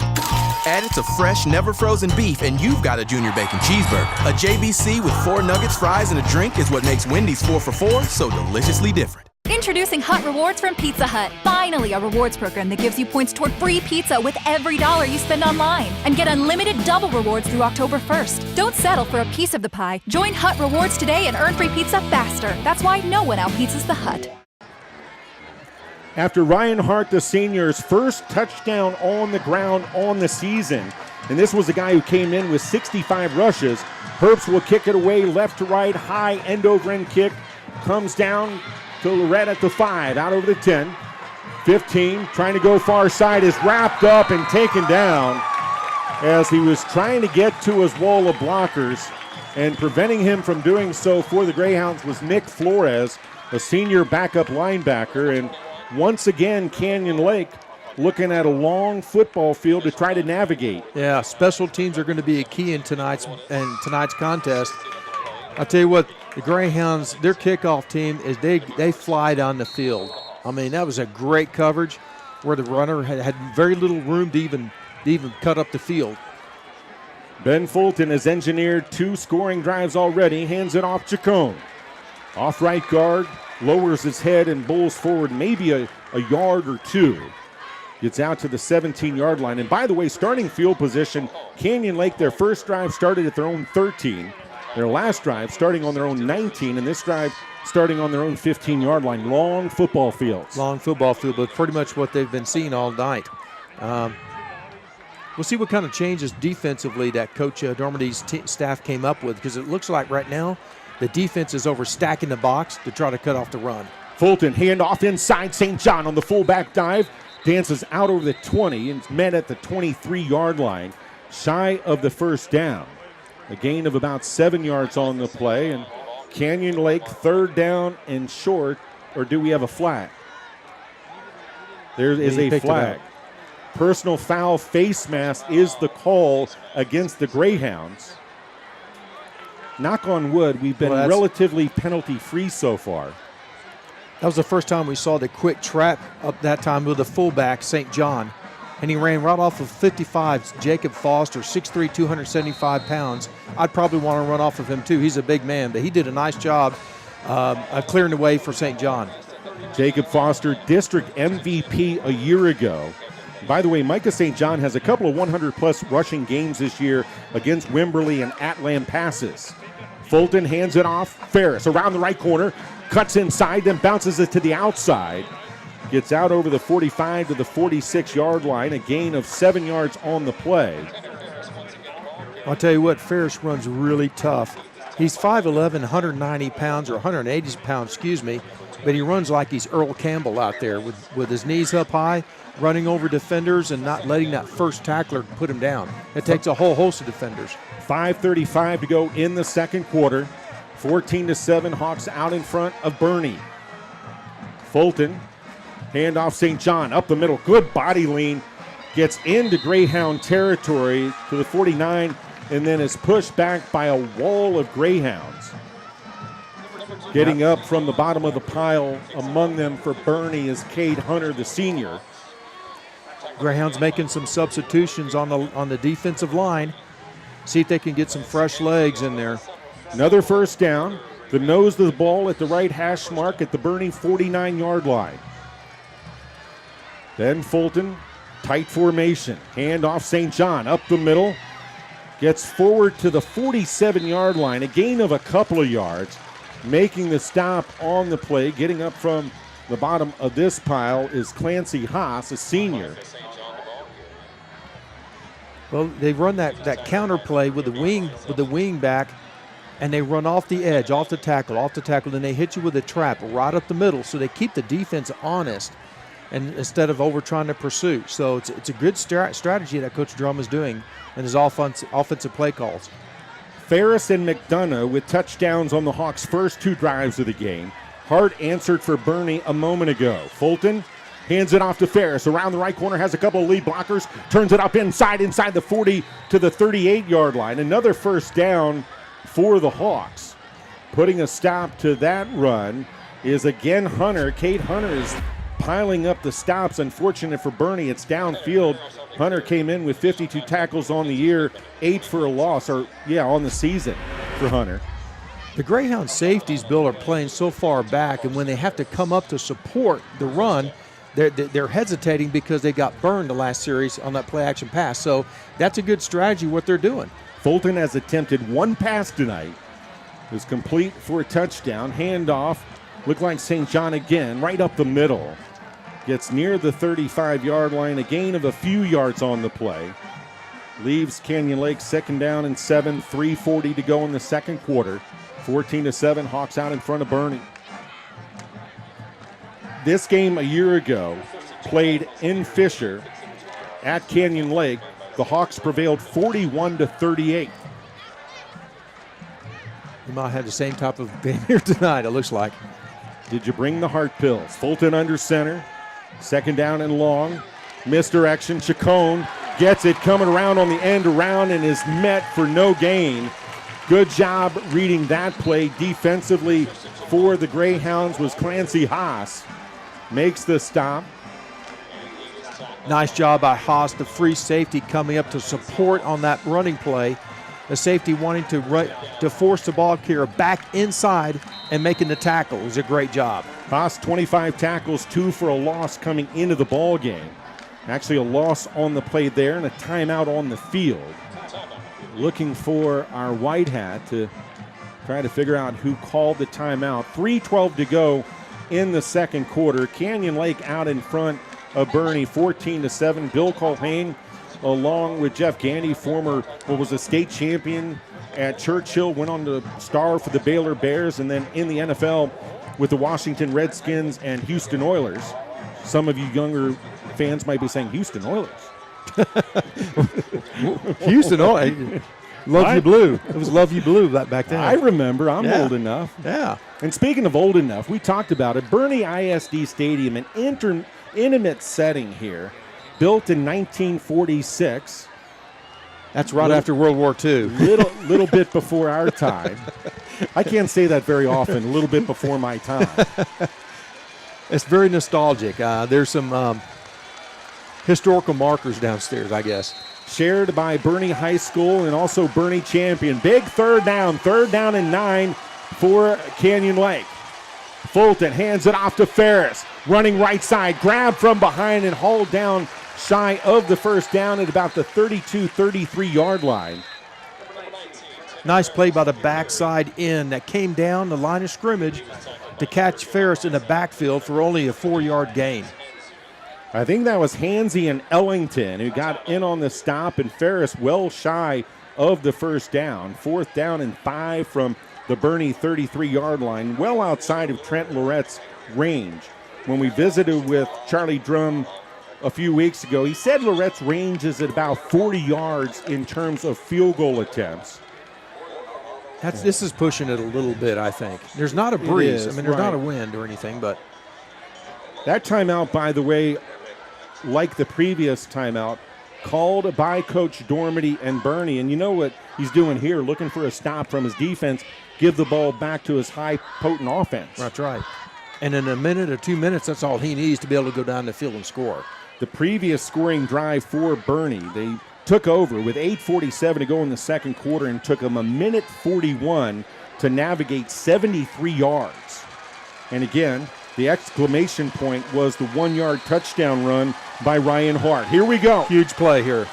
Add it to fresh, never-frozen beef, and you've got a Junior Bacon Cheeseburger. A JBC with 4 nuggets, fries, and a drink is what makes Wendy's 4 for $4 so deliciously different. Introducing Hut Rewards from Pizza Hut. Finally, a rewards program that gives you points toward free pizza with every dollar you spend online. And get unlimited double rewards through October 1st. Don't settle for a piece of the pie. Join Hut Rewards today and earn free pizza faster. That's why no one out-pizzas the Hut. After Ryan Hart, the senior's first touchdown on the ground on the season, and this was a guy who came in with 65 rushes, Herbst will kick it away left to right, high end-over-end kick, comes down to Lorette at the 5, out over the 10. 15, trying to go far side, is wrapped up and taken down as he was trying to get to his wall of blockers, and preventing him from doing so for the Greyhounds was Nick Flores, a senior backup linebacker. And once again, Canyon Lake looking at a long football field to try to navigate. Yeah, special teams are going to be a key in tonight's contest. I'll tell you what, the Greyhounds, their kickoff team, is they fly down the field. I mean, that was a great coverage where the runner had very little room to even cut up the field. Ben Fulton has engineered 2 scoring drives already, hands it off Chacon. Off right guard, lowers his head and bowls forward maybe a yard or 2. Gets out to the 17-yard line. And by the way, starting field position, Canyon Lake, their first drive started at their own 13. Their last drive starting on their own 19, and this drive starting on their own 15-yard line. Long football fields. Long football field, but pretty much what they've been seeing all night. We'll see what kind of changes defensively that Coach Dormady's staff came up with, because it looks like right now the defense is overstacking the box to try to cut off the run. Fulton, handoff inside St. John on the fullback dive. Dances out over the 20 and met at the 23-yard line. Shy of the first down. A gain of about 7 yards on the play. And Canyon Lake third down and short. Or do we have a flag? There is a flag. Personal foul face mask is the call against the Greyhounds. Knock on wood, we've been relatively penalty-free so far. That was the first time we saw the quick trap up that time with the fullback, St. John. And he ran right off of 55, Jacob Foster, 6'3", 275 pounds. I'd probably want to run off of him too. He's a big man, but he did a nice job clearing the way for St. John. Jacob Foster, district MVP a year ago. By the way, Micah St. John has a couple of 100-plus rushing games this year against Wimberley and at Lampasas. Fulton hands it off. Ferris around the right corner, cuts inside, then bounces it to the outside. Gets out over the 45 to the 46-yard line, a gain of 7 yards on the play. I'll tell you what, Ferris runs really tough. He's 5'11", 190 pounds, or 180 pounds, excuse me, but he runs like he's Earl Campbell out there with his knees up high, running over defenders and not letting that first tackler put him down. It takes a whole host of defenders. 5:35 to go in the second quarter. 14-7, Hawks out in front of Boerne. Fulton, handoff St. John, up the middle, good body lean, gets into Greyhound territory to the 49, and then is pushed back by a wall of Greyhounds. Getting up from the bottom of the pile among them for Boerne is Cade Hunter, the senior. Greyhounds making some substitutions on the defensive line. See if they can get some fresh legs in there. Another first down. The nose of the ball at the right hash mark at the Boerne 49-yard line. Then Fulton, tight formation. Hand off St. John, up the middle. Gets forward to the 47-yard line, a gain of a couple of yards. Making the stop on the play, getting up from the bottom of this pile is Clancy Haas, a senior. Well, they run that counter play with the wing back, and they run off the edge, off the tackle, and they hit you with a trap right up the middle, so they keep the defense honest, and instead of over trying to pursue. So it's a good strategy that Coach Drum is doing in his offensive play calls. Ferris and McDonough with touchdowns on the Hawks' first 2 drives of the game. Hart answered for Boerne a moment ago. Fulton hands it off to Ferris. Around the right corner, has a couple of lead blockers. Turns it up inside the 40 to the 38-yard line. Another first down for the Hawks. Putting a stop to that run is again Hunter. Cade Hunter is piling up the stops. Unfortunate for Boerne, it's downfield. Hunter came in with 52 tackles on the year, 8 for a loss, on the season for Hunter. The Greyhound safeties, Bill, are playing so far back, and when they have to come up to support the run, they're hesitating because they got burned the last series on that play-action pass. So that's a good strategy, what they're doing. Fulton has attempted 1 pass tonight. It was complete for a touchdown. Handoff, looked like St. John again, right up the middle. Gets near the 35-yard line, a gain of a few yards on the play. Leaves Canyon Lake 2nd down and 7, 3:40 to go in the second quarter. 14-7, Hawks out in front of Boerne. This game a year ago, played in Fisher at Canyon Lake. The Hawks prevailed 41-38. You might have the same type of game here tonight, it looks like. Did you bring the heart pills? Fulton under center. 2nd down and long. Misdirection. Chacon gets it coming around on the end around and is met for no gain. Good job reading that play defensively for the Greyhounds was Clancy Haas. Makes the stop. Nice job by Haas, the free safety coming up to support on that running play. The safety wanting to force the ball carrier back inside and making the tackle. It was a great job. Haas 25 tackles, 2 for a loss coming into the ball game. Actually a loss on the play there and a timeout on the field. Looking for our white hat to try to figure out who called the timeout. 3:12 to go in the second quarter. Canyon Lake out in front of Boerne 14-7. Bill Culhane along with Geff Gandy, former, was a state champion at Churchill, went on to star for the Baylor Bears, and then in the NFL with the Washington Redskins and Houston Oilers. Some of you younger fans might be saying, Houston Oilers. Houston Oilers. Love You Blue. It was Love You Blue back then. I remember. I'm old enough. Yeah. And speaking of old enough, we talked about it. Boerne ISD Stadium, an intimate setting here, built in 1946. That's right after World War II. Little bit before our time. I can't say that very often, a little bit before my time. It's very nostalgic. There's some historical markers downstairs, I guess. Shared by Boerne High School and also Boerne champion. Big third down and 9 for Canyon Lake. Fulton hands it off to Ferris. Running right side, grabbed from behind and hauled down shy of the first down at about the 32-33 line. Nice play by the backside end that came down the line of scrimmage to catch Ferris in the backfield for only a 4-yard gain. I think that was Hansey and Ellington who got in on the stop, and Ferris well shy of the first down. 4th down and 5 from the Boerne 33-yard line, well outside of Trent Lorett's range. When we visited with Charlie Drum a few weeks ago, he said Lorett's range is at about 40 yards in terms of field goal attempts. This is pushing it a little bit, I think. There's not a breeze. There's not a wind or anything, but. That timeout, by the way, like the previous timeout, called by Coach Dormady and Boerne. And you know what he's doing here, looking for a stop from his defense, give the ball back to his high, potent offense. That's right. And in a minute or 2 minutes, that's all he needs to be able to go down the field and score. The previous scoring drive for Boerne, they took over with 8:47 to go in the second quarter and took them a minute 41 to navigate 73 yards. And again, the exclamation point was the 1-yard touchdown run by Ryan Hart. Here we go. Huge play here.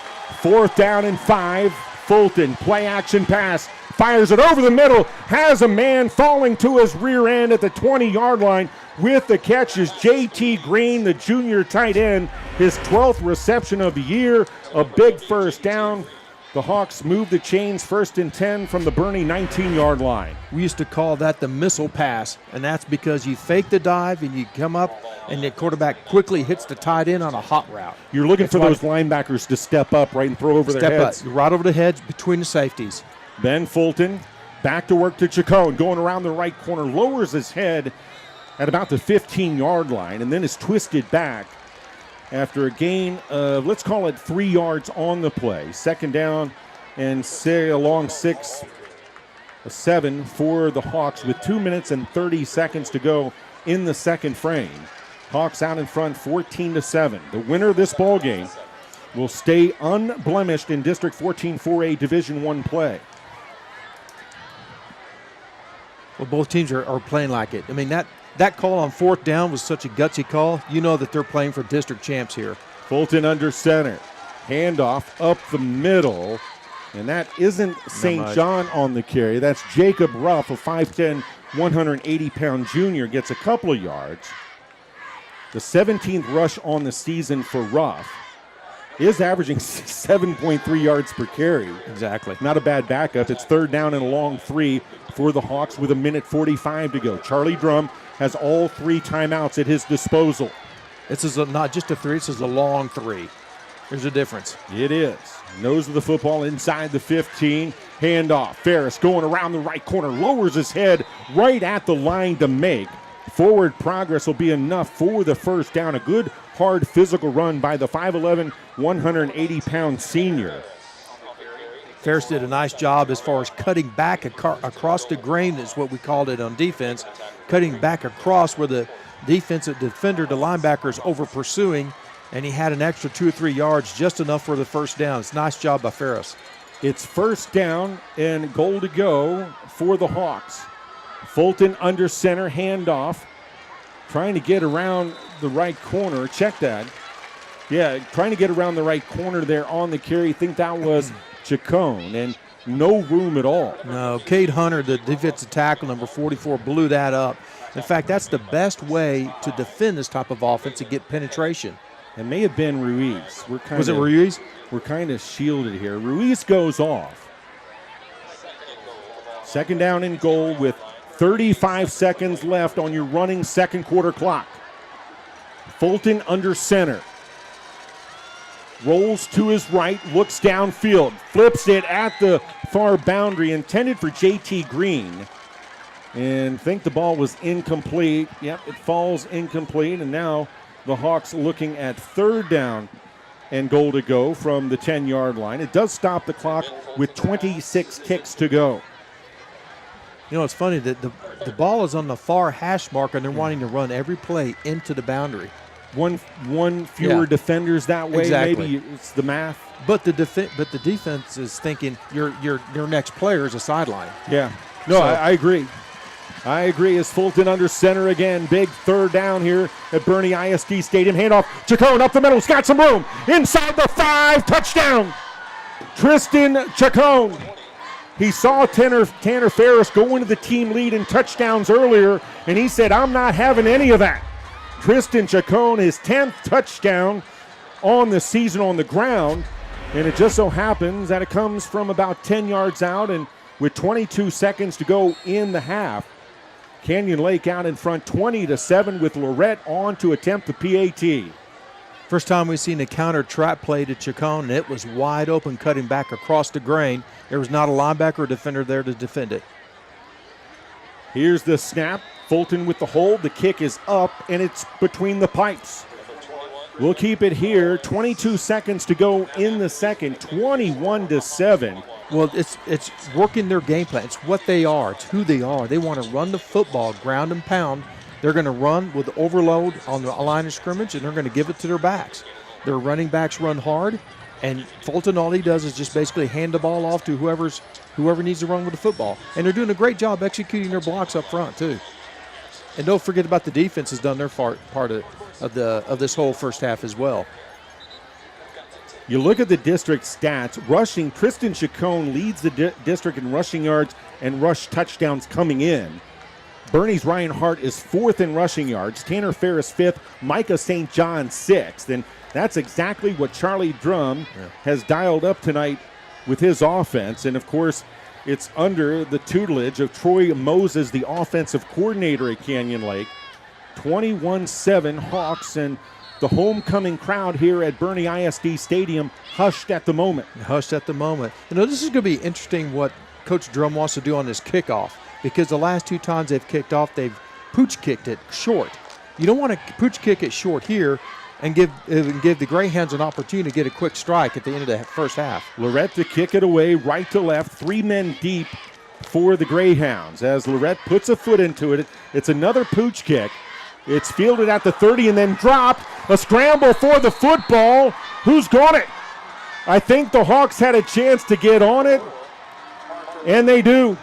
4th down and 5. Fulton, play action pass, fires it over the middle, has a man falling to his rear end at the 20-yard line. With the catch is J.T. Green, the junior tight end, his 12th reception of the year, a big first down. The Hawks move the chains, 1st and 10 from the Boerne 19-yard line. We used to call that the missile pass, and that's because you fake the dive and you come up and the quarterback quickly hits the tight end on a hot route. You're looking for those linebackers to step up, right, and throw over their heads. Step up, right over the heads between the safeties. Ben Fulton back to work to Chacon, going around the right corner, lowers his head at about the 15-yard line, and then is twisted back after a gain of, let's call it 3 yards on the play. 2nd down and say along 7 for the Hawks with 2 minutes and 30 seconds to go in the second frame. Hawks out in front 14-7. The winner of this ball game will stay unblemished in District 14 4A Division I play. Well, both teams are playing like it. I mean, that call on 4th down was such a gutsy call. You know that they're playing for district champs here. Fulton under center. Handoff up the middle. And that isn't St. John on the carry. That's Jacob Ruff, a 5'10", 180-pound junior, gets a couple of yards. The 17th rush on the season for Ruff. Is averaging 7.3 yards per carry. Exactly. Not a bad backup. It's 3rd down and a long 3 for the Hawks with a minute 45 to go. Charlie Drum has all 3 timeouts at his disposal. This is not just a 3, this is a long 3. There's a difference. It is. Nose of the football inside the 15. Handoff. Ferris going around the right corner, lowers his head right at the line to make. Forward progress will be enough for the first down. A good, hard physical run by the 5'11", 180-pound senior. Ferris did a nice job as far as cutting back across the grain, is what we called it on defense, cutting back across where the defensive defender, the linebacker, is over pursuing, and he had an extra 2 or 3 yards, just enough for the first down. It's a nice job by Ferris. It's 1st down and goal to go for the Hawks. Fulton under center, handoff, trying to get around the right corner. Check that. Yeah, trying to get around the right corner there on the carry. Think that was Chacon, and no room at all. No, Cade Hunter, the defensive tackle, number 44, blew that up. In fact, that's the best way to defend this type of offense, to get penetration. It may have been Ruiz. Was it Ruiz? We're kind of shielded here. Ruiz goes off. 2nd down and goal with 35 seconds left on your running second quarter clock. Fulton under center. Rolls to his right, looks downfield, flips it at the far boundary, intended for J.T. Green. And think the ball was incomplete. Yep, it falls incomplete, and now the Hawks looking at 3rd down and goal to go from the 10-yard line. It does stop the clock with 26 ticks to go. You know, it's funny that the ball is on the far hash mark, and they're wanting to run every play into the boundary. One fewer defenders that way. Exactly. Maybe it's the math. But the defense is thinking your next player is a sideline. Yeah. No, I agree. I agree. As Fulton under center again. Big 3rd down here at Boerne ISD Stadium. Handoff. Chacon up the middle. He's got some room. Inside the 5. Touchdown. Tristan Chacon. He saw Tanner Ferris go into the team lead in touchdowns earlier, and he said, I'm not having any of that. Tristan Chacon, his 10th touchdown on the season on the ground. And it just so happens that it comes from about 10 yards out, and with 22 seconds to go in the half, Canyon Lake out in front 20-7 with Lorette on to attempt the PAT. First time we've seen a counter trap play to Chacon, and it was wide open, cutting back across the grain. There was not a linebacker or defender there to defend it. Here's the snap. Fulton with the hold. The kick is up, and it's between the pipes. We'll keep it here. 22 seconds to go in the second. 21-7. Well, it's working their game plan. It's what they are. It's who they are. They want to run the football, ground and pound. They're going to run with overload on the line of scrimmage, and they're going to give it to their backs. Their running backs run hard, and Fulton, all he does is just basically hand the ball off to whoever needs to run with the football. And they're doing a great job executing their blocks up front, too. And don't forget about the defense has done their part of this whole first half as well. You look at the district stats. Rushing, Tristan Chacon leads the district in rushing yards and rush touchdowns coming in. Boerne's Ryan Hart is 4th in rushing yards. Tanner Ferris 5th. Micah St. John 6th. And that's exactly what Charlie Drum has dialed up tonight with his offense. And, of course, it's under the tutelage of Troy Moses, the offensive coordinator at Canyon Lake. 21-7 Hawks, and the homecoming crowd here at Boerne ISD Stadium hushed at the moment. Hushed at the moment. You know, this is going to be interesting what Coach Drum wants to do on this kickoff, because the last 2 times they've kicked off, they've pooch kicked it short. You don't want to pooch kick it short here and give the Greyhounds an opportunity to get a quick strike at the end of the first half. Lorette to kick it away right to left, 3 men deep for the Greyhounds. As Lorette puts a foot into it, it's another pooch kick. It's fielded at the 30 and then dropped. A scramble for the football. Who's got it? I think the Hawks had a chance to get on it, and they do.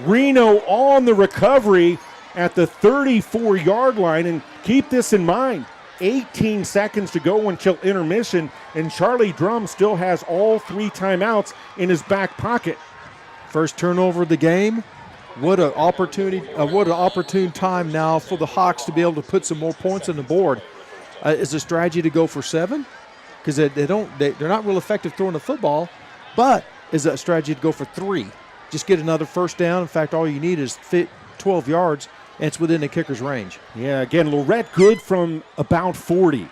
Reno on the recovery at the 34-yard line, and keep this in mind. 18 seconds to go until intermission, and Charlie Drum still has all 3 timeouts in his back pocket. First turnover of the game. What an opportunity! What an opportune time now for the Hawks to be able to put some more points on the board. Is a strategy to go for 7, because they're not real effective throwing the football, but is a strategy to go for 3. Just get another first down. In fact, all you need is 12 yards, and it's within the kicker's range. Yeah, again, Lorette good from about 40.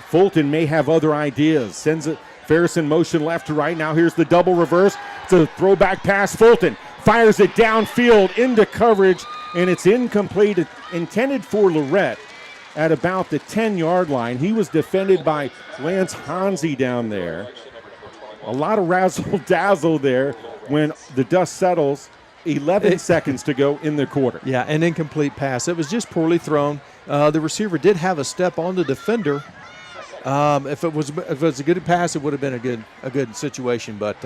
Fulton may have other ideas. Sends it Ferris in motion left to right. Now here's the double reverse. It's a throwback pass. Fulton fires it downfield into coverage, and it's incomplete. It's intended for Lorette at about the 10-yard line. He was defended by Lance Hansi down there. A lot of razzle-dazzle there when the dust settles. 11 seconds to go in the quarter. Yeah, an incomplete pass. It was just poorly thrown. The receiver did have a step on the defender. If it was a good pass, it would have been a good situation, but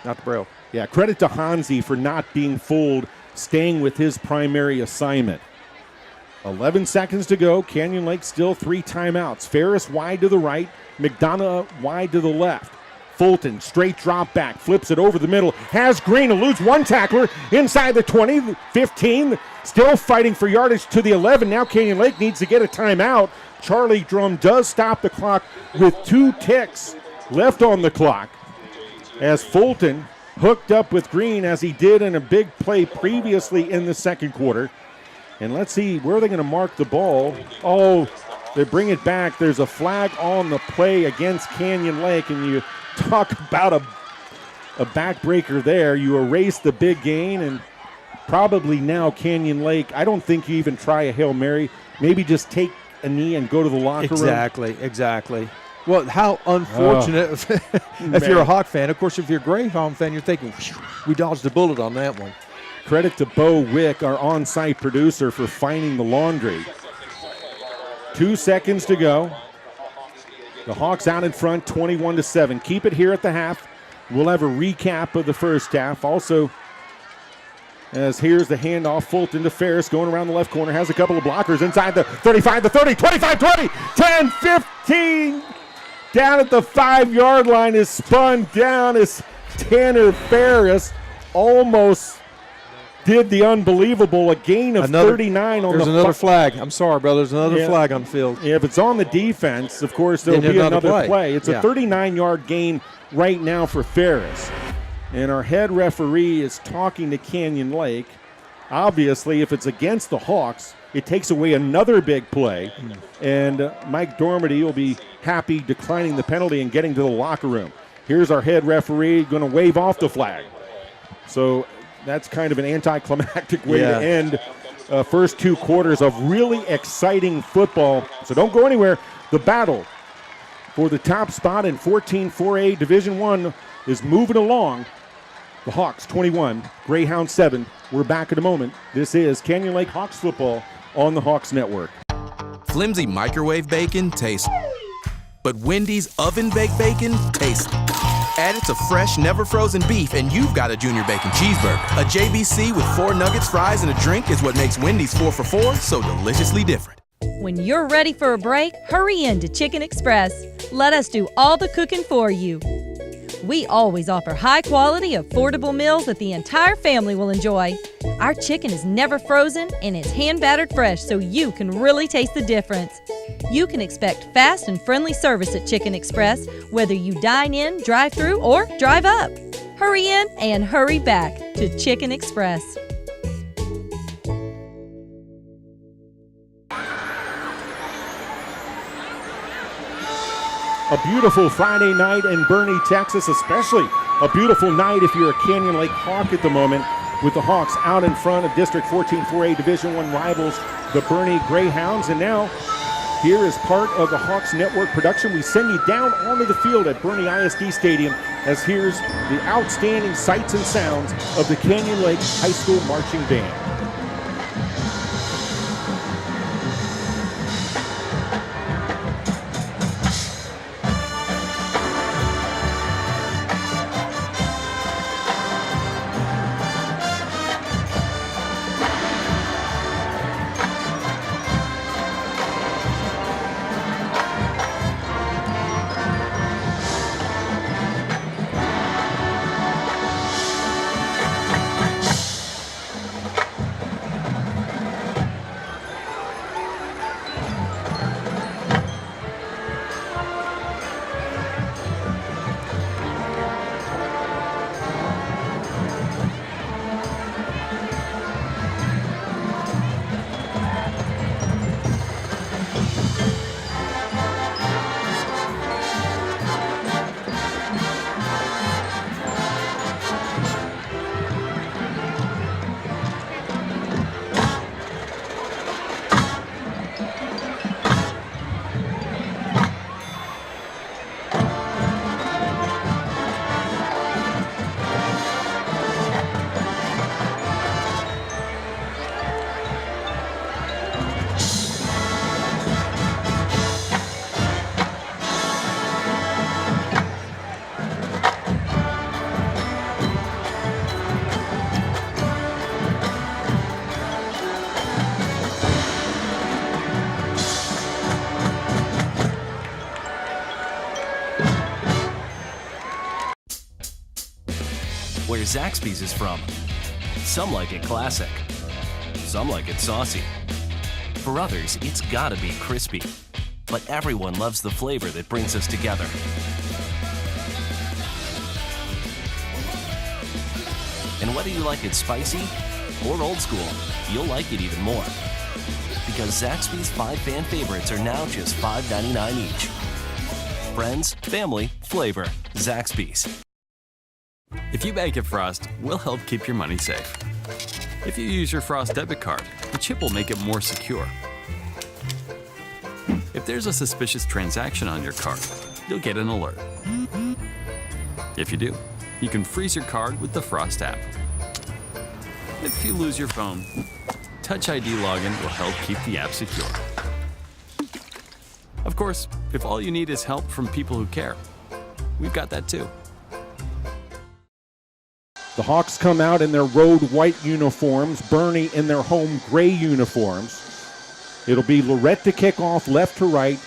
not the Braille. Yeah, credit to Hansi for not being fooled, staying with his primary assignment. 11 seconds to go. Canyon Lake still 3 timeouts. Ferris wide to the right. McDonough wide to the left. Fulton, straight drop back, flips it over the middle, has Green, eludes 1 tackler inside the 20, 15, still fighting for yardage to the 11. Now Canyon Lake needs to get a timeout. Charlie Drum does stop the clock with 2 ticks left on the clock, as Fulton hooked up with Green as he did in a big play previously in the second quarter. And let's see, where are they going to mark the ball? Oh, they bring it back. There's a flag on the play against Canyon Lake, and you talk about a backbreaker there. You erase the big gain, and probably now Canyon Lake, I don't think you even try a Hail Mary. Maybe just take a knee and go to the locker room. Exactly. Well, how unfortunate if you're a Hawk fan. Of course, if you're a Greyhound fan, you're thinking, we dodged a bullet on that one. Credit to Bo Wick, our on-site producer, for finding the laundry. 2 seconds to go. The Hawks out in front, 21-7. Keep it here at the half. We'll have a recap of the first half. Also, as here's the handoff, Fulton to Ferris, going around the left corner, has a couple of blockers inside the 35, the 30, 25, 20, 10, 15. Down at the 5-yard line is spun down as Tanner Ferris almost did the unbelievable, a gain of 39 on the There's another flag. I'm sorry, brother. There's another flag on the field. If it's on the defense, of course, there'll be another play. It's a 39-yard gain right now for Ferris. And our head referee is talking to Canyon Lake. Obviously, if it's against the Hawks, it takes away another big play. And Mike Dormady will be happy declining the penalty and getting to the locker room. Here's our head referee going to wave off the flag. So that's kind of an anticlimactic way to end first 2 quarters of really exciting football. So don't go anywhere. The battle for the top spot in 14-4A Division I is moving along. The Hawks 21, Greyhounds 7. We're back in a moment. This is Canyon Lake Hawks football on the Hawks Network. Flimsy microwave bacon tastes, but Wendy's oven-baked bacon tastes. Add it to fresh, never-frozen beef, and you've got a Junior Bacon Cheeseburger. A JBC with 4 nuggets, fries, and a drink is what makes Wendy's 4 for $4 so deliciously different. When you're ready for a break, hurry in to Chicken Express. Let us do all the cooking for you. We always offer high-quality, affordable meals that the entire family will enjoy. Our chicken is never frozen and it's hand-battered fresh so you can really taste the difference. You can expect fast and friendly service at Chicken Express, whether you dine in, drive through, or drive up. Hurry in and hurry back to Chicken Express. A beautiful Friday night in Boerne, Texas, especially a beautiful night if you're a Canyon Lake Hawk at the moment, with the Hawks out in front of District 14-4A Division I rivals, the Boerne Greyhounds. And now, here is part of the Hawks Network production. We send you down onto the field at Boerne ISD Stadium as here's the outstanding sights and sounds of the Canyon Lake High School Marching Band. Where Zaxby's is from. Some like it classic. Some like it saucy. For others, it's gotta be crispy. But everyone loves the flavor that brings us together. And whether you like it spicy or old school, you'll like it even more. Because Zaxby's 5 fan favorites are now just $5.99 each. Friends, family, flavor. Zaxby's. If you bank at Frost, we'll help keep your money safe. If you use your Frost debit card, the chip will make it more secure. If there's a suspicious transaction on your card, you'll get an alert. If you do, you can freeze your card with the Frost app. If you lose your phone, Touch ID login will help keep the app secure. Of course, if all you need is help from people who care, we've got that too. The Hawks come out in their road white uniforms, Boerne in their home gray uniforms. It'll be Lorette to kick off, left to right.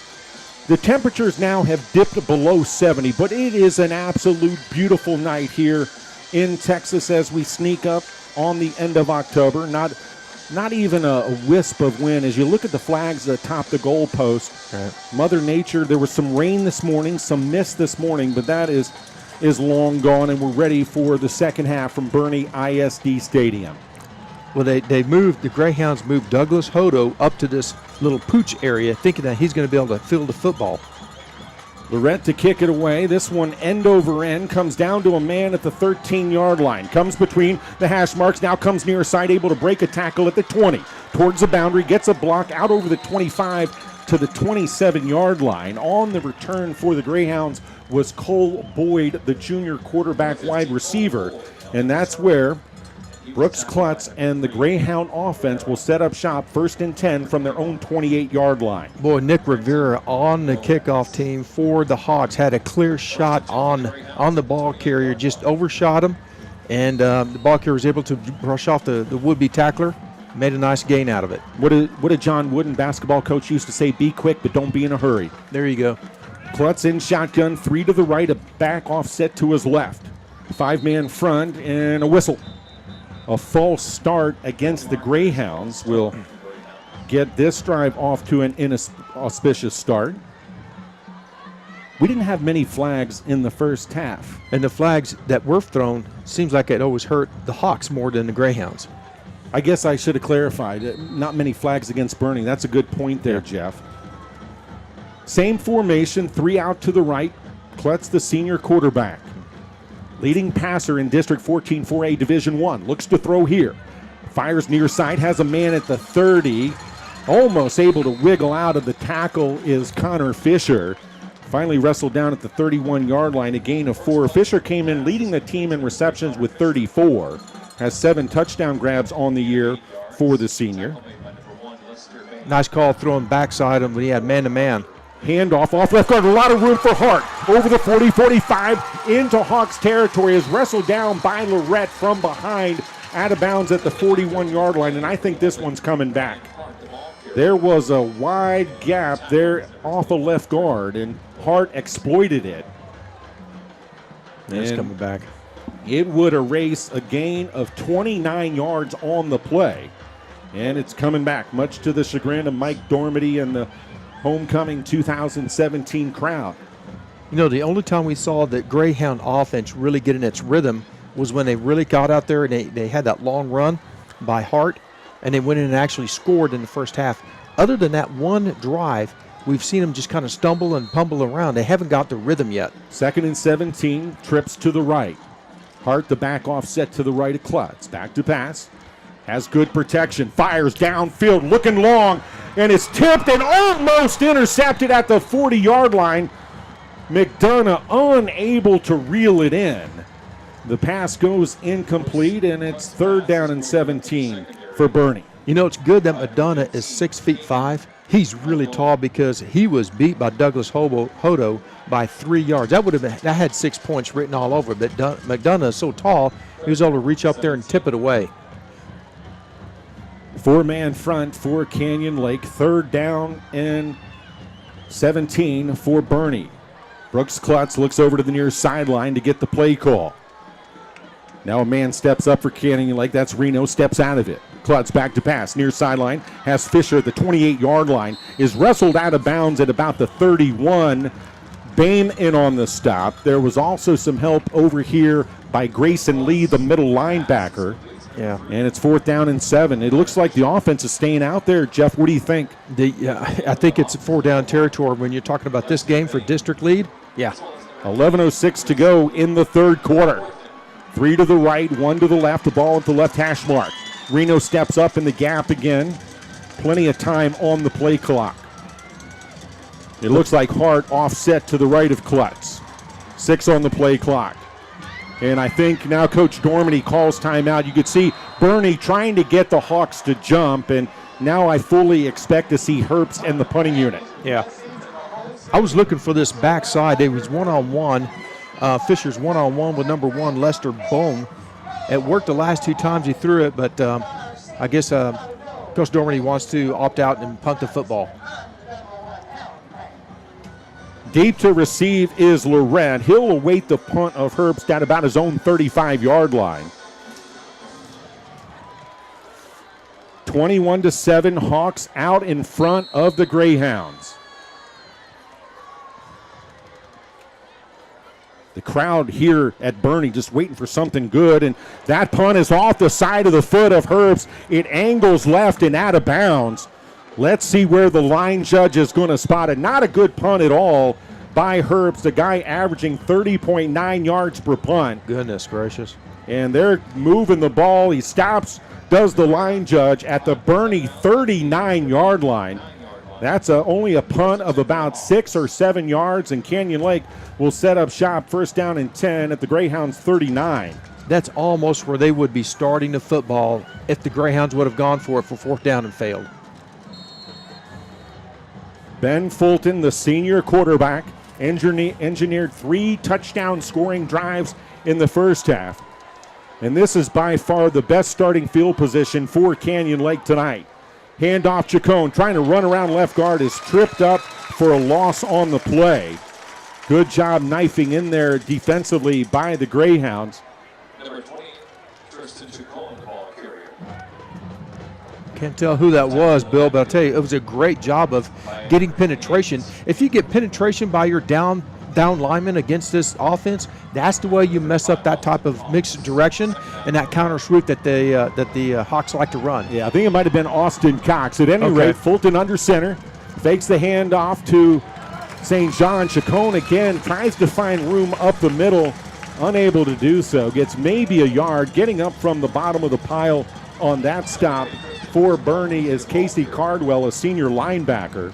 The temperatures now have dipped below 70, but it is an absolute beautiful night here in Texas as we sneak up on the end of October. Not even a wisp of wind. As you look at the flags atop the goalpost, Mother Nature, there was some rain this morning, some mist this morning, but that is long gone, and we're ready for the second half from Boerne ISD Stadium. Well, the Greyhounds moved Douglas Hodo up to this little pooch area, thinking that he's going to be able to field the football. Lorette to kick it away. This one end over end comes down to a man at the 13-yard line. Comes between the hash marks, now comes near side, able to break a tackle at the 20. Towards the boundary, gets a block out over the 25 to the 27-yard line. On the return for the Greyhounds was Cole Boyd, the junior quarterback wide receiver. And that's where Brooks Klutz and the Greyhound offense will set up shop 1st and 10 from their own 28-yard line. Boy, Nick Rivera on the kickoff team for the Hawks had a clear shot on the ball carrier, just overshot him, and the ball carrier was able to brush off the would-be tackler, made a nice gain out of it. What did John Wooden, basketball coach, used to say? Be quick, but don't be in a hurry. There you go. Klutz in shotgun, 3 to the right, a back offset to his left. 5-man front and a whistle. A false start against the Greyhounds will get this drive off to an inauspicious start. We didn't have many flags in the first half. And the flags that were thrown seems like it always hurt the Hawks more than the Greyhounds. I guess I should have clarified. Not many flags against Boerne. That's a good point there, Jeff. Same formation, 3 out to the right. Klutz, the senior quarterback. Leading passer in District 14 4A Division I. Looks to throw here. Fires near side, has a man at the 30. Almost able to wiggle out of the tackle is Connor Fisher. Finally wrestled down at the 31-yard line, a gain of 4. Fisher came in leading the team in receptions with 34. Has 7 touchdown grabs on the year for the senior. Nice call throwing backside him when he had man-to-man. Handoff off left guard, a lot of room for Hart. Over the 40-45 into Hawks territory, is wrestled down by Lorette from behind, out of bounds at the 41-yard line, and I think this one's coming back. There was a wide gap there off of left guard, and Hart exploited it. It's coming back. It would erase a gain of 29 yards on the play, and it's coming back, much to the chagrin of Mike Dormady and the homecoming 2017 crowd. You know, the only time we saw the Greyhound offense really get in its rhythm was when they really got out there and they had that long run by Hart, and they went in and actually scored in the first half. Other than that one drive, we've seen them just kind of stumble and pumble around. They haven't got the rhythm yet. 2nd and 17, trips to the right. Hart, the back offset to the right of Klutz. Back to pass. Has good protection. Fires downfield, looking long, and it's tipped and almost intercepted at the 40-yard line. McDonough unable to reel it in. The pass goes incomplete, and it's 3rd down and 17 for Boerne. You know, it's good that McDonough is 6'5". He's really tall because he was beat by Douglas Hodo by 3 yards. That had 6 points written all over it, but McDonough is so tall, he was able to reach up there and tip it away. 4-man front for Canyon Lake. 3rd down and 17 for Boerne. Brooks Klutz looks over to the near sideline to get the play call. Now a man steps up for Canyon Lake. That's Reno, steps out of it. Klutz back to pass. Near sideline has Fisher at the 28-yard line. Is wrestled out of bounds at about the 31. Bame in on the stop. There was also some help over here by Grayson Lee, the middle linebacker. Yeah. And it's 4th down and 7. It looks like the offense is staying out there. Jeff, what do you think? I think it's 4-down territory when you're talking about this game for district lead. Yeah. 11:06 to go in the 3rd quarter. 3 to the right, 1 to the left. The ball at the left hash mark. Reno steps up in the gap again. Plenty of time on the play clock. It looks like Hart offset to the right of Klutz. 6 on the play clock. And I think now Coach Dormady calls timeout. You could see Boerne trying to get the Hawks to jump, and now I fully expect to see Herbst and the punting unit. Yeah. I was looking for this backside. It was one-on-one. Fisher's one-on-one with number 1, Lester Bone. It worked the last 2 times he threw it, but I guess Coach Dormady wants to opt out and punt the football. Deep to receive is Lorette. He'll await the punt of Herbst at about his own 35-yard line. 21-7, Hawks out in front of the Greyhounds. The crowd here at Boerne just waiting for something good, and that punt is off the side of the foot of Herbst. It angles left and out of bounds. Let's see where the line judge is going to spot it. Not a good punt at all by Herbst, a guy averaging 30.9 yards per punt. Goodness gracious. And they're moving the ball. He stops, does the line judge at the Boerne 39-yard line. That's only a punt of about 6 or 7 yards, and Canyon Lake will set up shop first down and 10 at the Greyhounds 39. That's almost where they would be starting the football if the Greyhounds would have gone for it for fourth down and failed. Ben Fulton, the senior quarterback, engineered 3 touchdown scoring drives in the first half. And this is by far the best starting field position for Canyon Lake tonight. Handoff Chacon, trying to run around left guard, is tripped up for a loss on the play. Good job knifing in there defensively by the Greyhounds. Number 20, Tristan Chacon, the ball carrier. Can't tell who that was, Bill, but I'll tell you, it was a great job of getting penetration. If you get penetration by your down lineman against this offense, that's the way you mess up that type of mixed direction and that counter swoop that the Hawks like to run. Yeah, I think it might have been Austin Cox. At any rate, Fulton under center, fakes the handoff to St. John. Chacon again tries to find room up the middle, unable to do so. Gets maybe a yard, getting up from the bottom of the pile on that stop for Boerne is Casey Cardwell, a senior linebacker.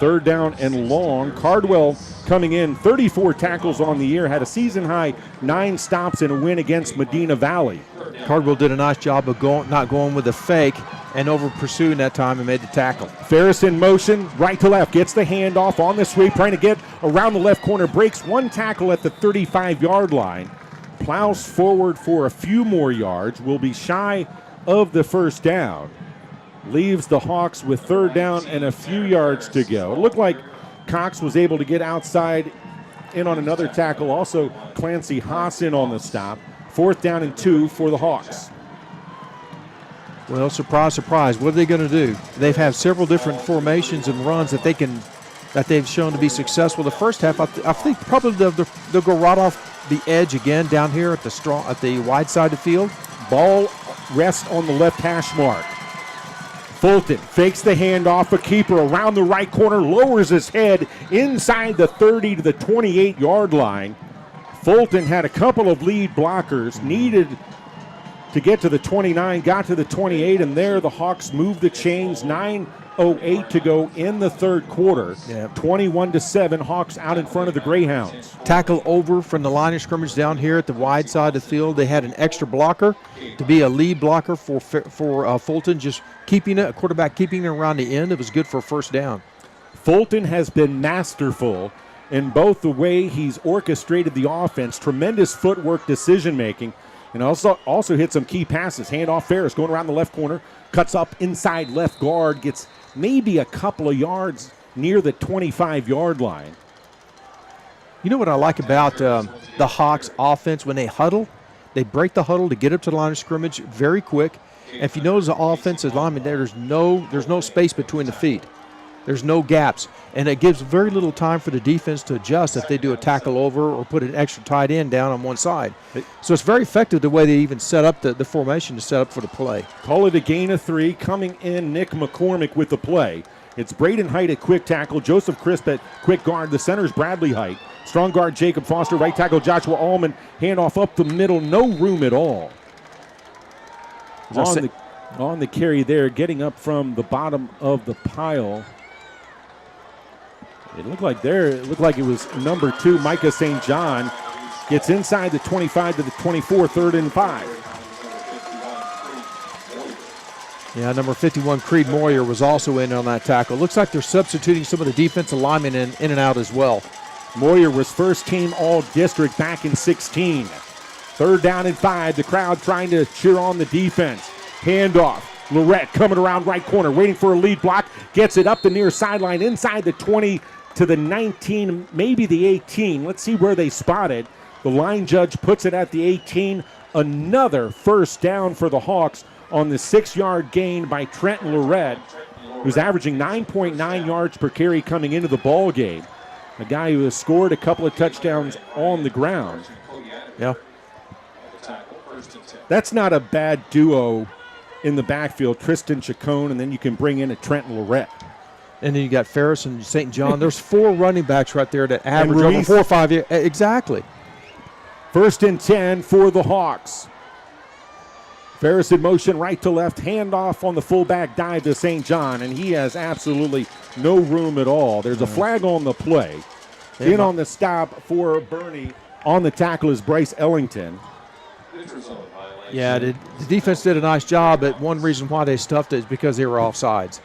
Third down and long. Cardwell coming in, 34 tackles on the year, had a season-high 9 stops in a win against Medina Valley. Cardwell did a nice job of not going with a fake and over pursuing that time and made the tackle. Ferris in motion, right to left, gets the handoff on the sweep, trying to get around the left corner, breaks 1 tackle at the 35-yard line, plows forward for a few more yards, will be shy of the first down. Leaves the Hawks with third down and a few yards to go. It looked like Cox was able to get outside in on another tackle. Also, Clancy Haas in on the stop. Fourth down and 2 for the Hawks. Well, surprise, surprise. What are they going to do? They've had several different formations and runs that they've shown to be successful. The first half, I think probably they'll go right off the edge again down here at the wide side of the field. Ball rests on the left hash mark. Fulton fakes the handoff, a keeper around the right corner, lowers his head inside the 30 to the 28-yard line. Fulton had a couple of lead blockers, needed to get to the 29, got to the 28, and there the Hawks moved the chains. 9:08 to go in the third quarter. 21-7, Hawks out in front of the Greyhounds. Tackle over from the line of scrimmage down here at the wide side of the field. They had an extra blocker to be a lead blocker for Fulton, just keeping it, a quarterback keeping it around the end. It was good for a first down. Fulton has been masterful in both the way he's orchestrated the offense, tremendous footwork, decision-making, and also hit some key passes. Handoff Ferris going around the left corner, cuts up inside left guard, gets maybe a couple of yards near the 25-yard line. You know what I like about the Hawks offense? When they huddle, they break the huddle to get up to the line of scrimmage very quick. And if you notice the offensive lineman there's no space between the feet. There's no gaps. And it gives very little time for the defense to adjust if they do a tackle over or put an extra tight end down on one side. So it's very effective the way they even set up the formation to set up for the play. Call it a gain of 3. Coming in, Nick McCormick with the play. It's Braden Height at quick tackle, Joseph Crisp at quick guard. The center's Bradley Height. Strong guard Jacob Foster, right tackle Joshua Allman. Handoff up the middle, no room at all. On the carry there, getting up from the bottom of the pile. It looked like it was number 2, Micah St. John. Gets inside the 25 to the 24, 3rd and 5. Yeah, number 51, Creed Moyer, was also in on that tackle. Looks like they're substituting some of the defensive linemen in and out as well. Moyer was first team all-district back in 16. 3rd down and 5. The crowd trying to cheer on the defense. Handoff. Lorette coming around right corner, waiting for a lead block. Gets it up the near sideline, inside the 20 to the 19, maybe the 18. Let's see where they spot it. The line judge puts it at the 18 another first down for the Hawks on the 6-yard gain by Trenton Lorette, who's averaging 9.9 yards per carry coming into the ball game. A guy who has scored a couple of touchdowns on the ground. Yeah. That's not a bad duo in the backfield, Tristan Chacon, and then you can bring in a Trenton Lorette. And then you got Ferris and St. John. There's 4 running backs right there that average over Ruiz. 4 or 5 years. Exactly. 1st and 10 for the Hawks. Ferris in motion, right to left, handoff on the fullback dive to St. John, and he has absolutely no room at all. There's a flag on the play. In on the stop for Boerne. On the tackle is Bryce Ellington. Yeah, the defense did a nice job, but one reason why they stuffed it is because they were offsides.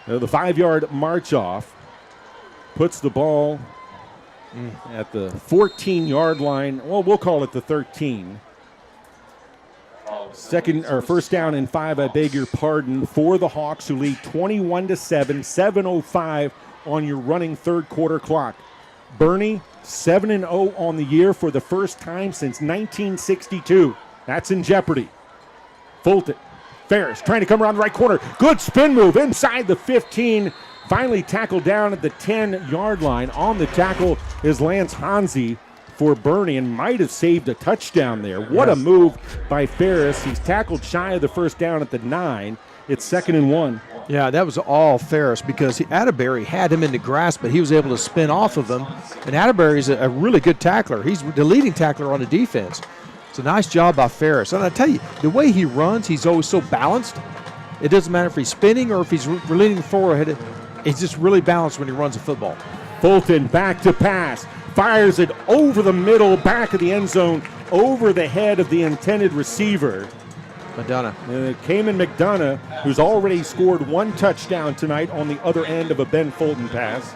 The 5-yard march off puts the ball at the 14-yard line. Well, we'll call it the 13. First down and 5, I beg your pardon, for the Hawks, who lead 21-7, 7:05 on your running third quarter clock. Boerne 7-0 on the year for the first time since 1962. That's in jeopardy. Fulton, Ferris trying to come around the right corner. Good spin move inside the 15. Finally tackled down at the 10-yard line. On the tackle is Lance Hansi for Boerne and might have saved a touchdown there. What a move by Ferris. He's tackled shy of the first down at the 9. It's 2nd and 1. Yeah, that was all Ferris because Atterbury had him in the grasp, but he was able to spin off of him. And Atterbury's a really good tackler. He's the leading tackler on the defense. It's a nice job by Ferris. And I tell you, the way he runs, he's always so balanced. It doesn't matter if he's spinning or if he's leaning forward. He's just really balanced when he runs a football. Fulton back to pass. Fires it over the middle, back of the end zone, over the head of the intended receiver. Cayman McDonough, who's already scored 1 touchdown tonight on the other end of a Ben Fulton pass.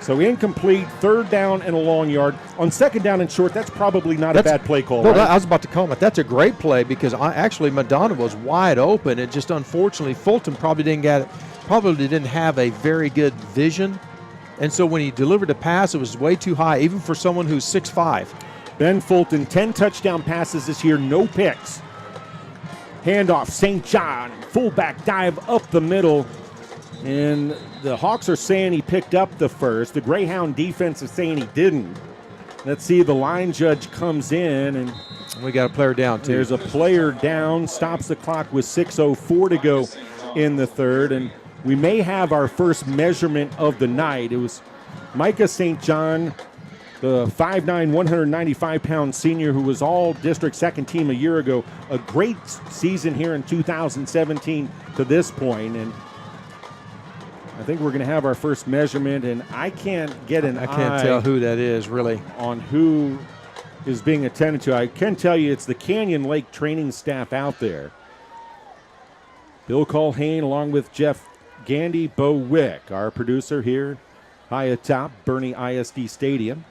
So incomplete, 3rd down and a long yard. On 2nd down and short, that's probably not a bad play call. No, right? I was about to comment. That's a great play because McDonough was wide open. It just unfortunately Fulton probably didn't have a very good vision. And so when he delivered a pass, it was way too high, even for someone who's 6'5". Ben Fulton, 10 touchdown passes this year, no picks. Handoff, St. John, fullback dive up the middle. And the Hawks are saying he picked up the first. The Greyhound defense is saying he didn't. Let's see, the line judge comes in, and we got a player down, too. There's a player down, stops the clock with 6:04 to go in the third. And we may have our first measurement of the night. It was Micah St. John, the 5'9", 195-pound senior who was all-district second team a year ago. A great season here in 2017 to this point. And I think we're going to have our first measurement, and I can't get an eye. I can't tell who that is, really. On who is being attended to. I can tell you it's the Canyon Lake training staff out there. Bill Culhane along with Geff Gandy, Bo Wick, our producer here high atop Boerne ISD Stadium.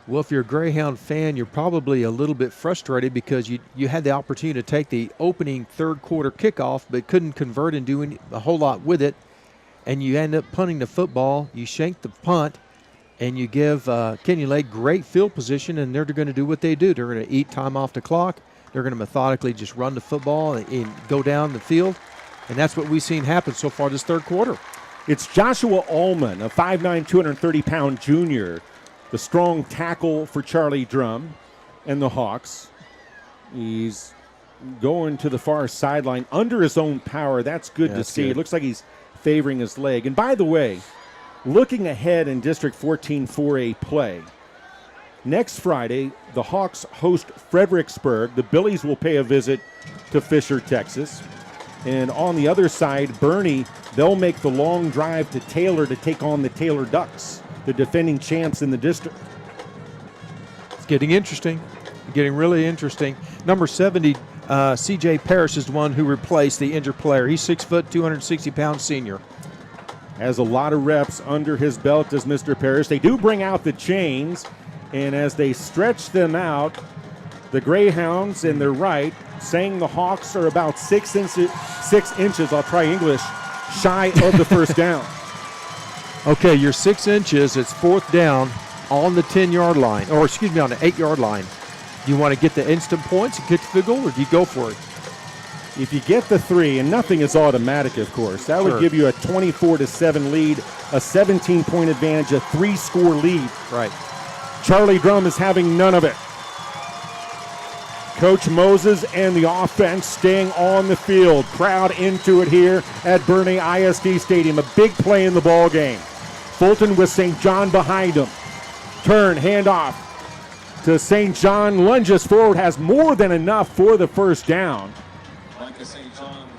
Well, if you're a Greyhound fan, you're probably a little bit frustrated because you had the opportunity to take the opening third quarter kickoff but couldn't convert and do a whole lot with it. And you end up punting the football. You shank the punt, and you give Canyon Lake great field position, and they're going to do what they do. They're going to eat time off the clock. They're going to methodically just run the football and go down the field. And that's what we've seen happen so far this third quarter. It's Joshua Allman, a 5'9", 230-pound junior, the strong tackle for Charlie Drum and the Hawks. He's going to the far sideline under his own power. That's good to see. Good. It looks like he's favoring his leg. And by the way, looking ahead in District 14 4A play, next Friday, the Hawks host Fredericksburg. The Billies will pay a visit to Fisher, Texas. And on the other side, Boerne, they'll make the long drive to Taylor to take on the Taylor Ducks, the defending champs in the district. It's getting interesting, getting really interesting. Number 70, C.J. Parrish is the one who replaced the injured player. He's 6 foot, 260-pound senior. Has a lot of reps under his belt, does Mr. Parrish. They do bring out the chains, and as they stretch them out, the Greyhounds in their right, saying the Hawks are about 6 inches, I'll try English, shy of the first down. Okay, you're 6 inches. It's 4th down on the 10-yard line, or excuse me, on the 8-yard line. Do you want to get the instant points and kick the field goal, or do you go for it? If you get the 3, and nothing is automatic, of course, that would give you a 24-7 lead, a 17-point advantage, a 3-score lead. Right. Charlie Drum is having none of it. Coach Moses and the offense staying on the field. Crowd into it here at Boerne ISD Stadium. A big play in the ball game. Fulton with St. John behind him. Turn, handoff to St. John. Lunges forward, has more than enough for the first down.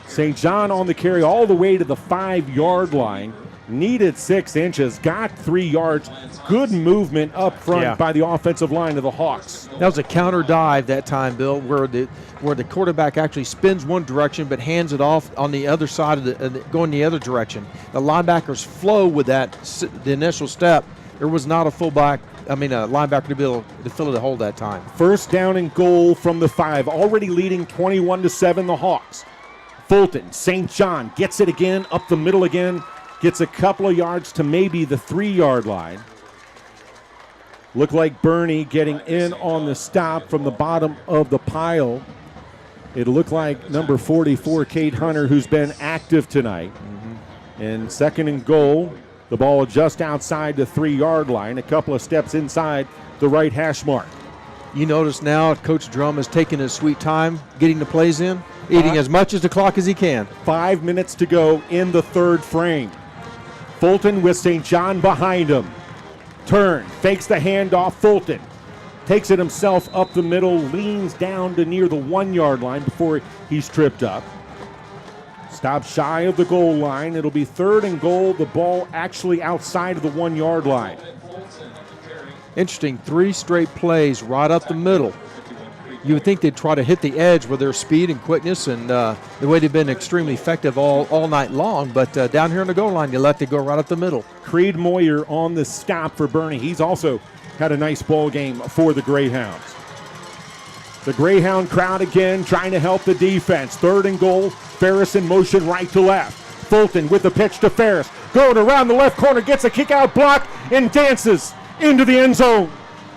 St. John on the carry all the way to the 5-yard line. Needed 6 inches, got 3 yards. Good movement up front by the offensive line of the Hawks. That was a counter dive that time, Bill, where the quarterback actually spins one direction but hands it off on the other side of going the other direction. The linebackers flow with the initial step. There was not a linebacker to be able to fill the hole that time. First down and goal from the 5, already leading 21-7 the Hawks. Fulton, St. John gets it again, up the middle again. Gets a couple of yards to maybe the 3-yard line. Look like Boerne getting in on the stop from the bottom of the pile. It looked like number 44, Kate Hunter, who's been active tonight. And second and goal, the ball just outside the 3-yard line, a couple of steps inside the right hash mark. You notice now Coach Drum is taking his sweet time getting the plays in, eating as much as the clock as he can. 5 minutes to go in the third frame. Fulton with St. John behind him. Turn, fakes the handoff. Fulton takes it himself up the middle, leans down to near the 1-yard line before he's tripped up. Stops shy of the goal line. It'll be third and goal. The ball actually outside of the 1-yard line. Interesting, 3 straight plays right up the middle. You would think they'd try to hit the edge with their speed and quickness and the way they've been extremely effective all night long, but down here on the goal line, you let it go right up the middle. Creed Moyer on the stop for Boerne. He's also had a nice ball game for the Greyhounds. The Greyhound crowd again trying to help the defense. Third and goal, Ferris in motion right to left. Fulton with the pitch to Ferris. Going around the left corner, gets a kick out block and dances into the end zone.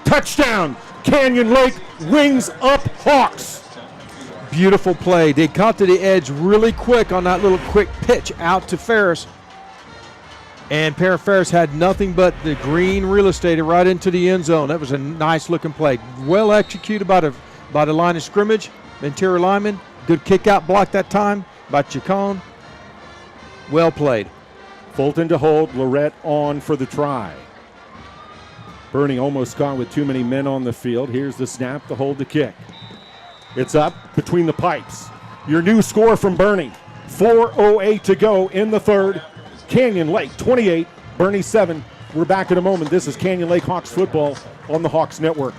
Touchdown, Canyon Lake, wings up Hawks. Beautiful play. They caught to the edge really quick on that little quick pitch out to Ferris. And Ferris had nothing but the green real estate right into the end zone. That was a nice looking play. Well executed by the line of scrimmage, interior lineman. Good kick out block that time by Chacon. Well played. Fulton to hold, Lorette on for the try. Boerne almost caught with too many men on the field. Here's the snap to hold the kick. It's up between the pipes. Your new score from Boerne. 4:08 to go in the third. Canyon Lake 28, Boerne 7. We're back in a moment. This is Canyon Lake Hawks football on the Hawks Network.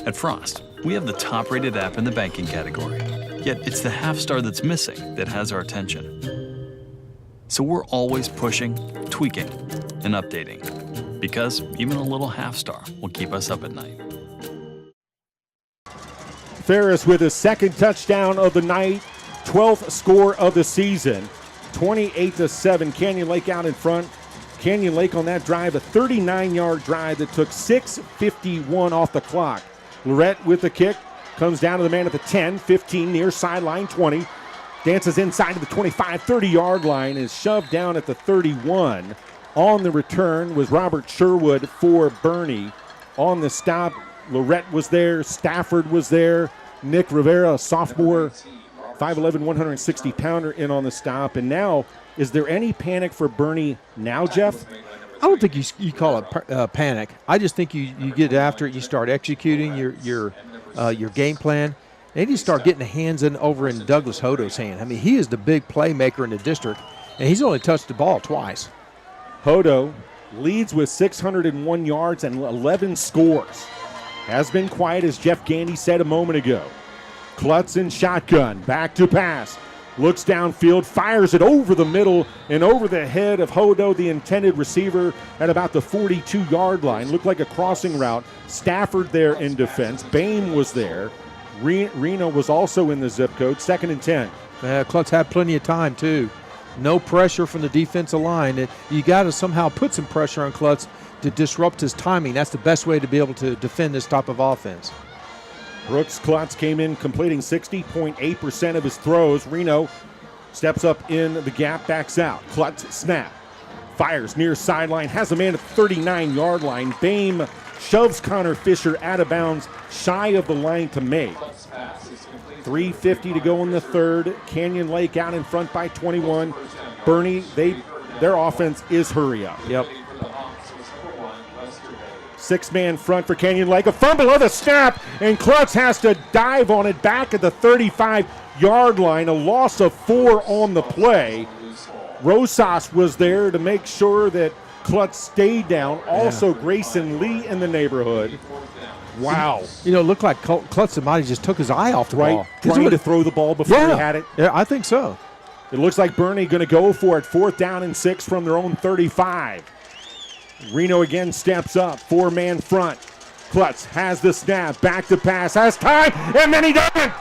At Frost, we have the top-rated app in the banking category. Yet it's the half-star that's missing that has our attention. So we're always pushing, tweaking, and updating. Because even a little half-star will keep us up at night. Ferris with his second touchdown of the night, 12th score of the season. 28-7, Canyon Lake out in front. Canyon Lake on that drive, a 39-yard drive that took 6:51 off the clock. Lorette with the kick, comes down to the man at the 10, 15 near sideline 20. Dances inside to the 25, 30-yard line, is shoved down at the 31. On the return was Robert Sherwood for Boerne. On the stop, Lorette was there, Stafford was there, Nick Rivera, a sophomore, 5'11", 160-pounder in on the stop. And now, is there any panic for Boerne now, Jeff? I don't think you call it panic. I just think you get after it. You start executing your game plan. And you start getting the hands over in Douglas Hodo's hand. I mean, he is the big playmaker in the district, and he's only touched the ball twice. Hodo leads with 601 yards and 11 scores. has been quiet, as Geff Gandy said a moment ago. Klutz in shotgun, back to pass. Looks downfield, fires it over the middle and over the head of Hodo, the intended receiver, at about the 42-yard line. Looked like a crossing route. Stafford there in defense. Boehm was there. Reno was also in the zip code. 2nd and 10. Klutz had plenty of time, too. No pressure from the defensive line. You got to somehow put some pressure on Klutz to disrupt his timing. That's the best way to be able to defend this type of offense. Brooks Klutz came in completing 60.8% of his throws. Reno steps up in the gap, backs out. Klutz snap. Fires near sideline, has a man at the 39-yard line. Boehm shoves Connor Fisher out of bounds, shy of the line to make. 3:50 to go in the third. Canyon Lake out in front by 21. Boerne, their offense is hurry up. Yep. 6-man front for Canyon Lake. A fumble of the snap, and Klutz has to dive on it back at the 35-yard line. A loss of 4 on the play. Rosas was there to make sure that Klutz stayed down. Also, Grayson Lee in the neighborhood. Wow. You know, it looked like Klutz might have just took his eye off the ball. Trying to throw the ball before he had it. Yeah, I think so. It looks like Boerne going to go for it. 4th down and 6 from their own 35. Reno again steps up. 4-man front. Klutz has the snap. Back to pass. Has time. And then he doesn't.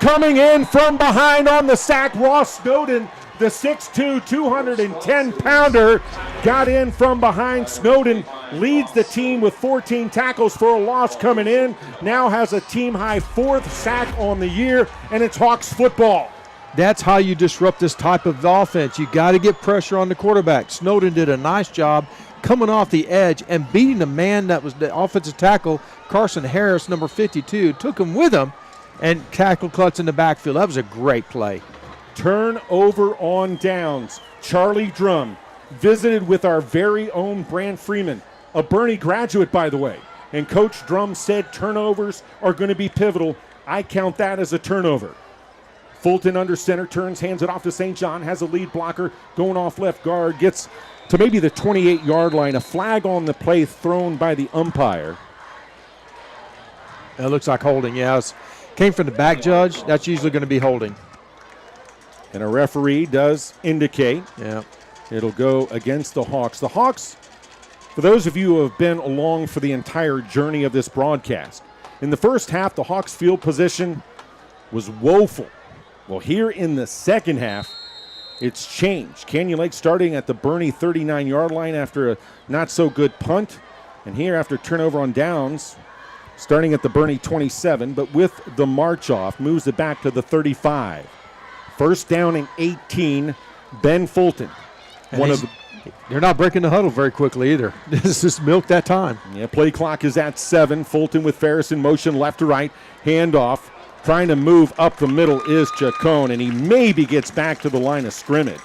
Coming in from behind on the sack, Ross Snowden, the 6'2", 210-pounder, got in from behind. Snowden leads the team with 14 tackles for a loss coming in. Now has a team-high 4th sack on the year, and it's Hawks football. That's how you disrupt this type of offense. You got to get pressure on the quarterback. Snowden did a nice job coming off the edge and beating the man that was the offensive tackle, Carson Harris, number 52. Took him with him and tackled Klutz in the backfield. That was a great play. Turnover on downs. Charlie Drum visited with our very own Brand Freeman, a Boerne graduate, by the way. And Coach Drum said turnovers are going to be pivotal. I count that as a turnover. Fulton under center, turns, hands it off to St. John, has a lead blocker going off left guard, gets to maybe the 28-yard line. A flag on the play thrown by the umpire. It looks like holding, yes. Came from the back judge. That's usually going to be holding. And a referee does indicate yeah, it'll go against the Hawks. The Hawks, for those of you who have been along for the entire journey of this broadcast, in the first half, the Hawks' field position was woeful. Well, here in the second half, it's changed. Canyon Lake starting at the Boerne 39-yard line after a not-so-good punt. And here, after turnover on downs, starting at the Boerne 27, but with the march-off, moves it back to the 35. 1st down and 18, Ben Fulton. They're not breaking the huddle very quickly either. This is milk that time. Yeah, play clock is at 7. Fulton with Ferris in motion left to right. Handoff. Trying to move up the middle is Chacon, and he maybe gets back to the line of scrimmage.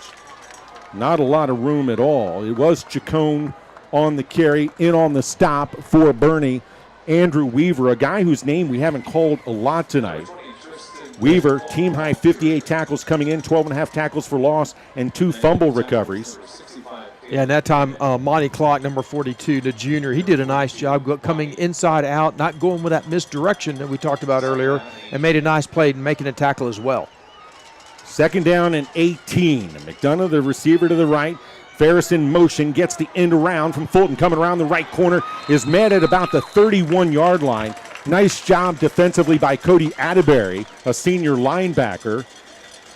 Not a lot of room at all. It was Chacon on the carry, in on the stop for Boerne. Andrew Weaver, a guy whose name we haven't called a lot tonight. Weaver, team-high 58 tackles coming in, 12.5 tackles for loss, and 2 fumble recoveries. Yeah, and that time, Monty Clark, number 42, the junior, he did a nice job coming inside out, not going with that misdirection that we talked about earlier, and made a nice play and making a tackle as well. 2nd down and 18. McDonough, the receiver to the right. Ferris in motion, gets the end around from Fulton, coming around the right corner, is met at about the 31-yard line. Nice job defensively by Cody Atterbury, a senior linebacker.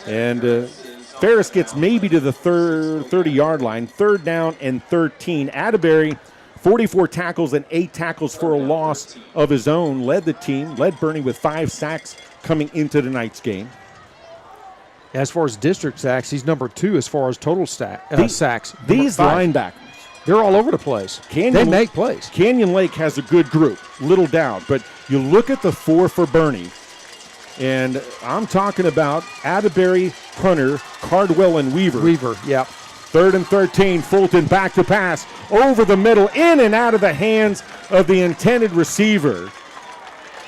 And Ferris gets maybe to the 30-yard line. 3rd down and 13. Atterbury, 44 tackles and 8 tackles for a loss of his own. Led the team, led Boerne with 5 sacks coming into tonight's game. As far as district sacks, he's number 2 as far as total sacks. These linebackers, they're all over the place. They make plays. Canyon Lake has a good group, little doubt. But you look at the 4 for Boerne, and I'm talking about Atterbury, Hunter, Cardwell, and Weaver. Yeah. 3rd and 13, Fulton back to pass, over the middle, in and out of the hands of the intended receiver.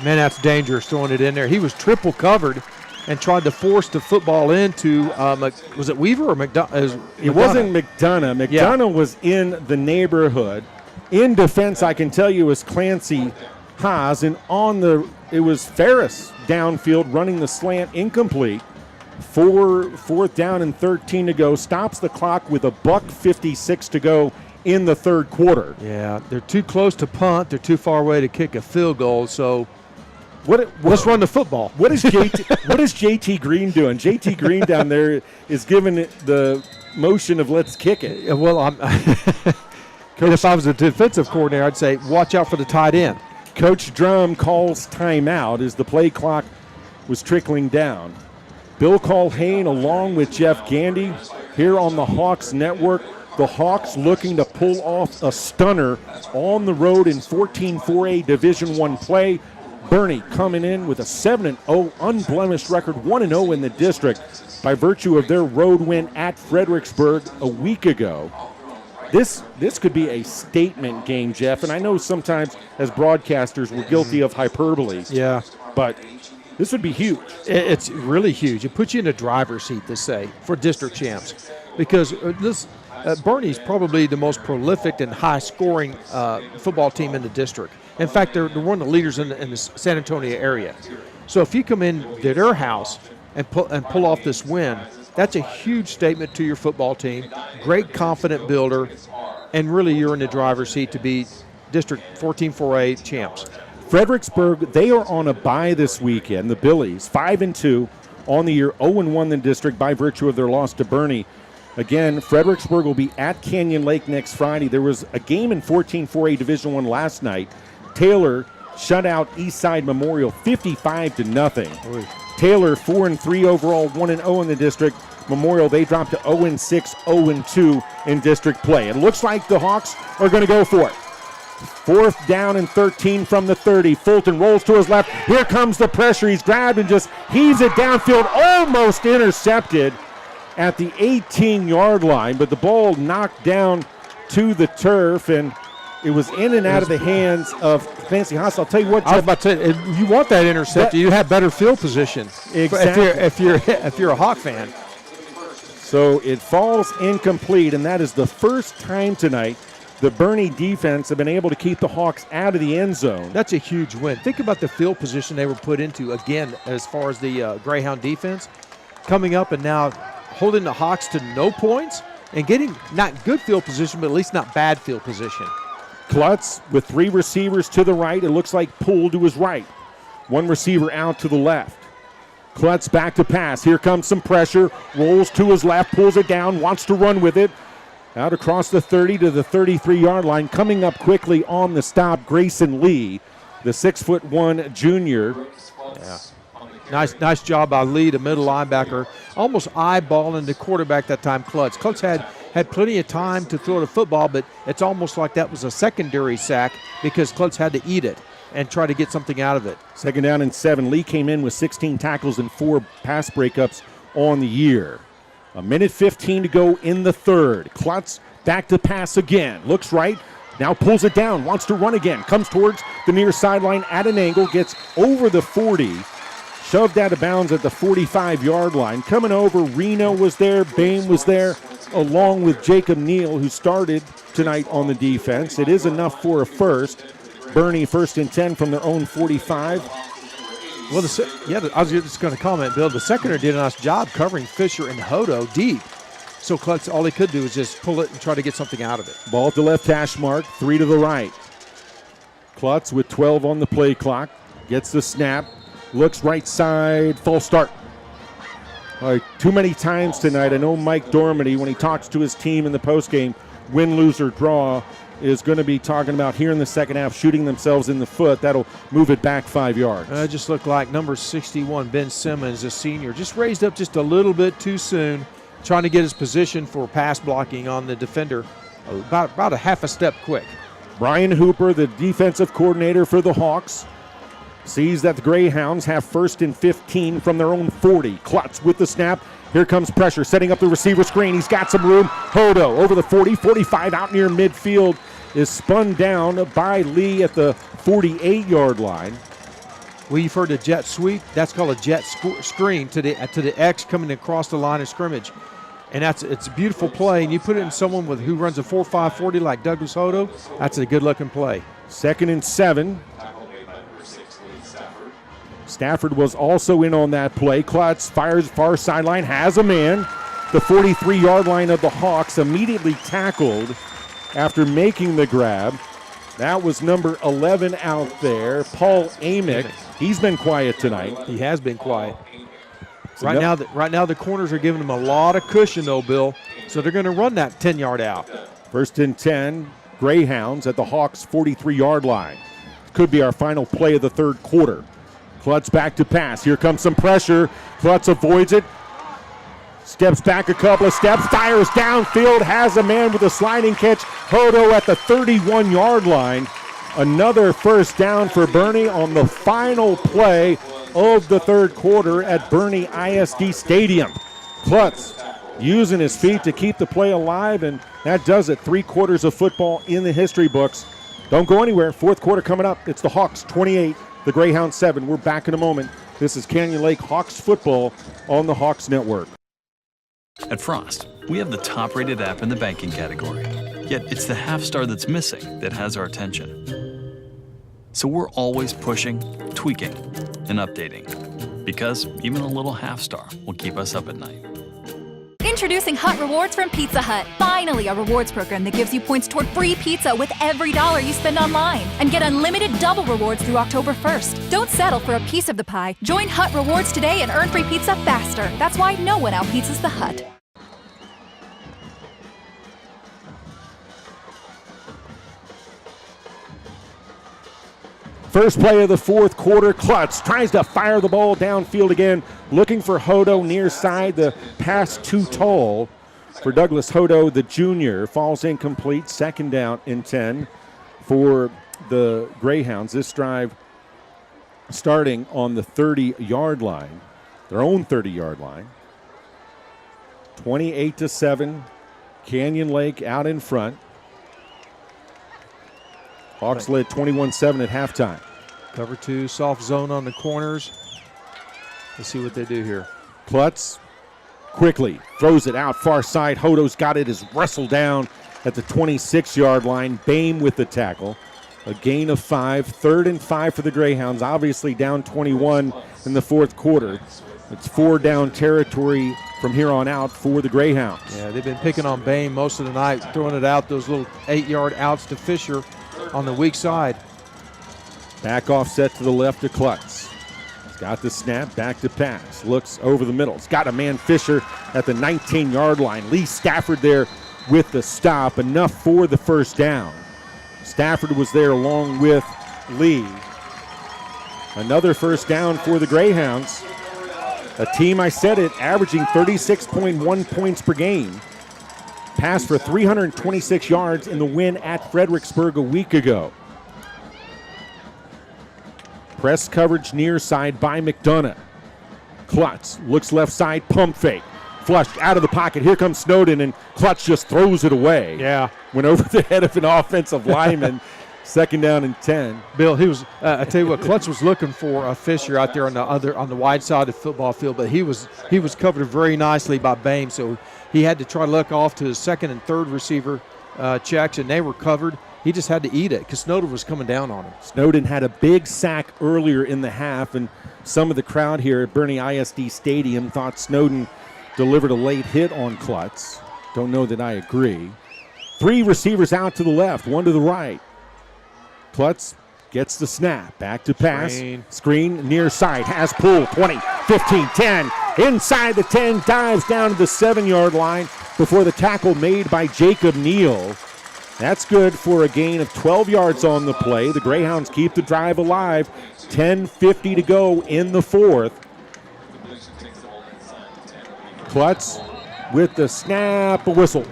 Man, that's dangerous throwing it in there. He was triple covered and tried to force the football into, was it Weaver or McDonough? It wasn't McDonough. McDonough was in the neighborhood. In defense, I can tell you, was Clancy Haas, and it was Ferris downfield running the slant, incomplete. Fourth down and 13 to go. Stops the clock with $1:56 to go in the third quarter. Yeah, they're too close to punt. They're too far away to kick a field goal. So let's run the football. What is JT Green doing? JT Green down there is giving it the motion of let's kick it. Yeah, well, and if I was a defensive coordinator, I'd say watch out for the tight end. Coach Drum calls timeout as the play clock was trickling down. Bill Culhane along with Geff Gandy here on the Hawks Network. The Hawks looking to pull off a stunner on the road in 14-4A Division I play. Boerne coming in with a 7-0 unblemished record, 1-0 in the district by virtue of their road win at Fredericksburg a week ago. This could be a statement game, Jeff, and I know sometimes as broadcasters we're guilty of hyperbole. Yeah. But this would be huge. It's really huge. It puts you in a driver's seat, to say, for district champs, because Boerne's probably the most prolific and high-scoring football team in the district. In fact, they're one of the leaders in the San Antonio area. So if you come in to their house and pull off this win, that's a huge statement to your football team. Great confident builder, and really you're in the driver's seat to be District 14-4A champs. Fredericksburg, they are on a bye this weekend. The Billies, 5-2 on the year, 0-1 in the district by virtue of their loss to Boerne. Again, Fredericksburg will be at Canyon Lake next Friday. There was a game in 14-4A Division I last night. Taylor shut out Eastside Memorial 55-0. Taylor 4-3 overall, 1-0 in the district. Memorial, they dropped to 0-6, 0-2 in district play. It looks like the Hawks are going to go for it. Fourth down and 13 from the 30. Fulton rolls to his left. Here comes the pressure. He's grabbed and just heaves it downfield, almost intercepted at the 18-yard line, but the ball knocked down to the turf, and it was in and out of the hands of Clancy Haas. I'll tell you what, Jeff, I was about to say, you want that interceptor. You have better field position. Exactly. If you're a Hawk fan. So it falls incomplete, and that is the first time tonight the Boerne defense have been able to keep the Hawks out of the end zone. That's a huge win. Think about the field position they were put into, again, as far as the Greyhound defense. Coming up and now holding the Hawks to no points and getting not good field position, but at least not bad field position. Klutz with three receivers to the right. It looks like Poole to his right. One receiver out to the left. Klutz back to pass. Here comes some pressure. Rolls to his left, pulls it down, wants to run with it. Out across the 30 to the 33-yard line. Coming up quickly on the stop, Grayson Lee, the 6'1" junior. Yeah. Nice job by Lee, the middle linebacker, almost eyeballing the quarterback that time, Klutz. Klutz had plenty of time to throw the football, but it's almost like that was a secondary sack because Klutz had to eat it and try to get something out of it. Second down and 7. Lee came in with 16 tackles and 4 pass breakups on the year. 1:15 to go in the third. Klutz back to pass again. Looks right. Now pulls it down. Wants to run again. Comes towards the near sideline at an angle. Gets over the 40. Shoved out of bounds at the 45-yard line. Coming over, Reno was there. Bain was there, along with Jacob Neal, who started tonight on the defense. It is enough for a first. Boerne 1st and 10 from their own 45. Well, I was just going to comment, Bill. The secondary did a nice job covering Fisher and Hodo deep. So Klutz, all he could do was just pull it and try to get something out of it. Ball at the left hash mark, 3 to the right. Klutz with 12 on the play clock. Gets the snap. Looks right side, false start. All right, too many times tonight. I know Mike Dormady, when he talks to his team in the postgame, win, lose, or draw, is going to be talking about here in the second half shooting themselves in the foot. That'll move it back 5 yards. It just looked like number 61, Ben Simmons, a senior, just raised up just a little bit too soon, trying to get his position for pass blocking on the defender about a half a step quick. Brian Hooper, the defensive coordinator for the Hawks, sees that the Greyhounds have 1st and 15 from their own 40. Klutz with the snap. Here comes pressure, setting up the receiver screen. He's got some room. Hodo over the 40, 45 out near midfield is spun down by Lee at the 48-yard line. Well, you've heard a jet sweep. That's called a jet screen to the X coming across the line of scrimmage. And it's a beautiful play, and you put it in someone who runs a 4.5 40 like Douglas Hodo, that's a good-looking play. 2nd and 7. Stafford was also in on that play. Klutz fires far sideline, has a man. The 43-yard line of the Hawks, immediately tackled after making the grab. That was number 11 out there, Paul Amick. He's been quiet tonight. He has been quiet. Right now the corners are giving him a lot of cushion, though, Bill. So they're going to run that 10-yard out. 1st and 10, Greyhounds at the Hawks' 43-yard line. Could be our final play of the third quarter. Klutz back to pass. Here comes some pressure. Klutz avoids it. Steps back a couple of steps. Fires downfield. Has a man with a sliding catch. Hodo at the 31-yard line. Another first down for Boerne on the final play of the third quarter at Boerne ISD Stadium. Klutz using his feet to keep the play alive, and that does it. 3 quarters of football in the history books. Don't go anywhere. Fourth quarter coming up. It's the Hawks 28, the Greyhounds 7. We're back in a moment. This is Canyon Lake Hawks football on the Hawks Network. At Frost, we have the top-rated app in the banking category. Yet it's the half star that's missing that has our attention. So we're always pushing, tweaking, and updating. Because even a little half star will keep us up at night. Introducing Hut Rewards from Pizza Hut. Finally, a rewards program that gives you points toward free pizza with every dollar you spend online. And get unlimited double rewards through October 1st. Don't settle for a piece of the pie. Join Hut Rewards today and earn free pizza faster. That's why no one outpizzas the Hut. First play of the fourth quarter, Klutz tries to fire the ball downfield again, looking for Hodo near side. The pass too tall for Douglas Hodo, the junior. Falls incomplete, 2nd down and 10 for the Greyhounds. This drive starting on the 30-yard line, their own 30-yard line. 28-7, Canyon Lake out in front. Hawks led 21-7 at halftime. Cover 2, soft zone on the corners. Let's see what they do here. Klutz quickly throws it out far side. Hodo's got it, is wrestled down at the 26-yard line. Boehm with the tackle. A gain of 5, 3rd and 5 for the Greyhounds. Obviously down 21 in the fourth quarter. It's 4 down territory from here on out for the Greyhounds. Yeah, they've been picking on Boehm most of the night, throwing it out, those little 8-yard outs to Fisher on the weak side. Back offset to the left to Klutz. He's got the snap, back to pass. Looks over the middle. He's got a man, Fisher, at the 19-yard line. Lee Stafford there with the stop. Enough for the first down. Stafford was there along with Lee. Another first down for the Greyhounds. A team, I said it, averaging 36.1 points per game. Passed for 326 yards in the win at Fredericksburg a week ago. Press coverage near side by McDonough. Klutz looks left side, pump fake. Flushed out of the pocket. Here comes Snowden, and Klutz just throws it away. Yeah. Went over the head of an offensive lineman. 2nd down and 10. Bill, he was. I tell you what, Klutz was looking for a Fisher out there on the wide side of the football field, but he was covered very nicely by Boehm, so he had to try to look off to his 2nd and 3rd receiver checks, and they were covered. He just had to eat it because Snowden was coming down on him. Snowden had a big sack earlier in the half, and some of the crowd here at Boerne ISD Stadium thought Snowden delivered a late hit on Klutz. Don't know that I agree. 3 receivers out to the left, 1 to the right. Klutz gets the snap, back to pass. Screen near side, has pull, 20, 15, 10. Inside the 10, dives down to the 7-yard line before the tackle made by Jacob Neal. That's good for a gain of 12 yards on the play. The Greyhounds keep the drive alive. 10:50 to go in the fourth. Klutz with the snap, a whistle.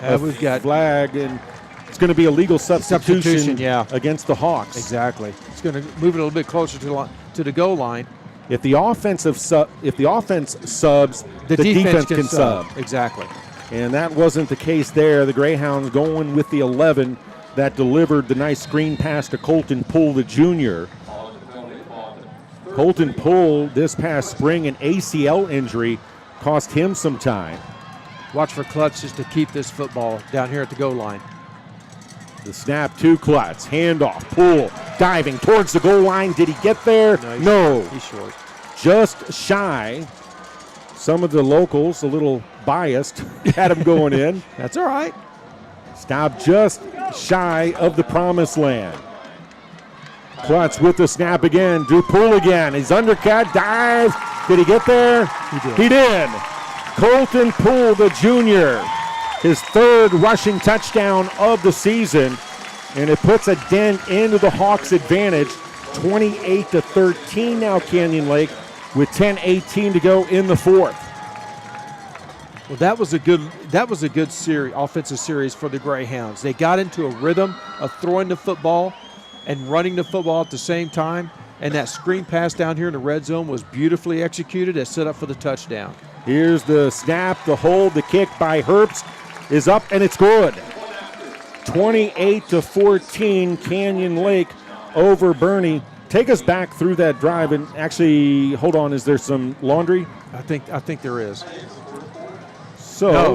We've got flag, and it's going to be a legal substitution against the Hawks. Exactly. It's going to move it a little bit closer to the goal line. If the offense subs, the defense can sub. Exactly. And that wasn't the case there. The Greyhounds going with the 11 that delivered the nice screen pass to Colton Poole, the junior. Colton Poole, this past spring, an ACL injury cost him some time. Watch for Klutz just to keep this football down here at the goal line. The snap to Klutz. Handoff, pull, diving towards the goal line. Did he get there? No. He's short. Just shy. Some of the locals, a little biased, had him going in. That's all right. Stopped just shy of the promised land. Klutz with the snap again. Drew pull again. He's undercut, dives. Did he get there? He did. Colton Poole, the junior, his third rushing touchdown of the season, and it puts a dent into the Hawks' advantage. 28-13 now, Canyon Lake, with 10:18 to go in the fourth. Well, that was a good series, offensive series for the Greyhounds. They got into a rhythm of throwing the football and running the football at the same time, and that screen pass down here in the red zone was beautifully executed. It set up for the touchdown. Here's the snap, the hold, the kick by Herbst is up, and it's good. 28-14, Canyon Lake over Boerne. Take us back through that drive, and actually, hold on, is there some laundry? I think there is. So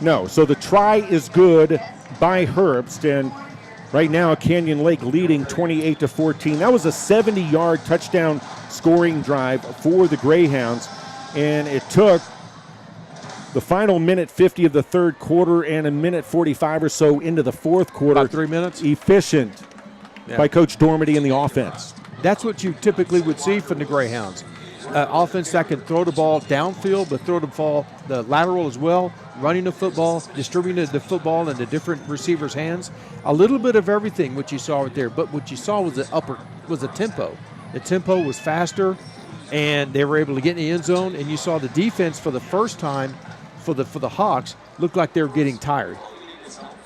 No. So the try is good by Herbst, and right now Canyon Lake leading 28-14. That was a 70-yard touchdown scoring drive for the Greyhounds, and it took the final minute 50 of the third quarter and a minute 45 or so into the fourth quarter. About 3 minutes. Efficient by Coach Dormady in the offense. That's what you typically would see from the Greyhounds. Offense that can throw the ball downfield, but throw the ball the lateral as well, running the football, distributing the football into different receivers' hands. A little bit of everything, what you saw right there. But what you saw was the tempo. The tempo was faster, and they were able to get in the end zone. And you saw the defense for the first time for the Hawks look like they were getting tired.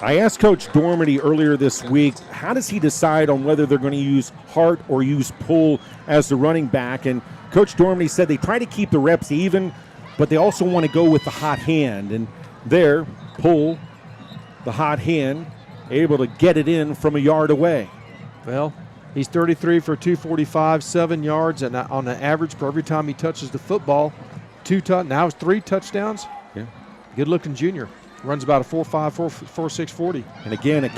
I asked Coach Dormady earlier this week, how does he decide on whether they're going to use Hart or use Poole as the running back? And Coach Dormady said they try to keep the reps even, but they also want to go with the hot hand. And there, Poole, the hot hand, able to get it in from a yard away. Well, he's 33 for 245, 7 yards, and on the average for every time he touches the football, now it's 3 touchdowns. Yeah. Good-looking junior. Runs about a 4.5, 4.6 40. And again, a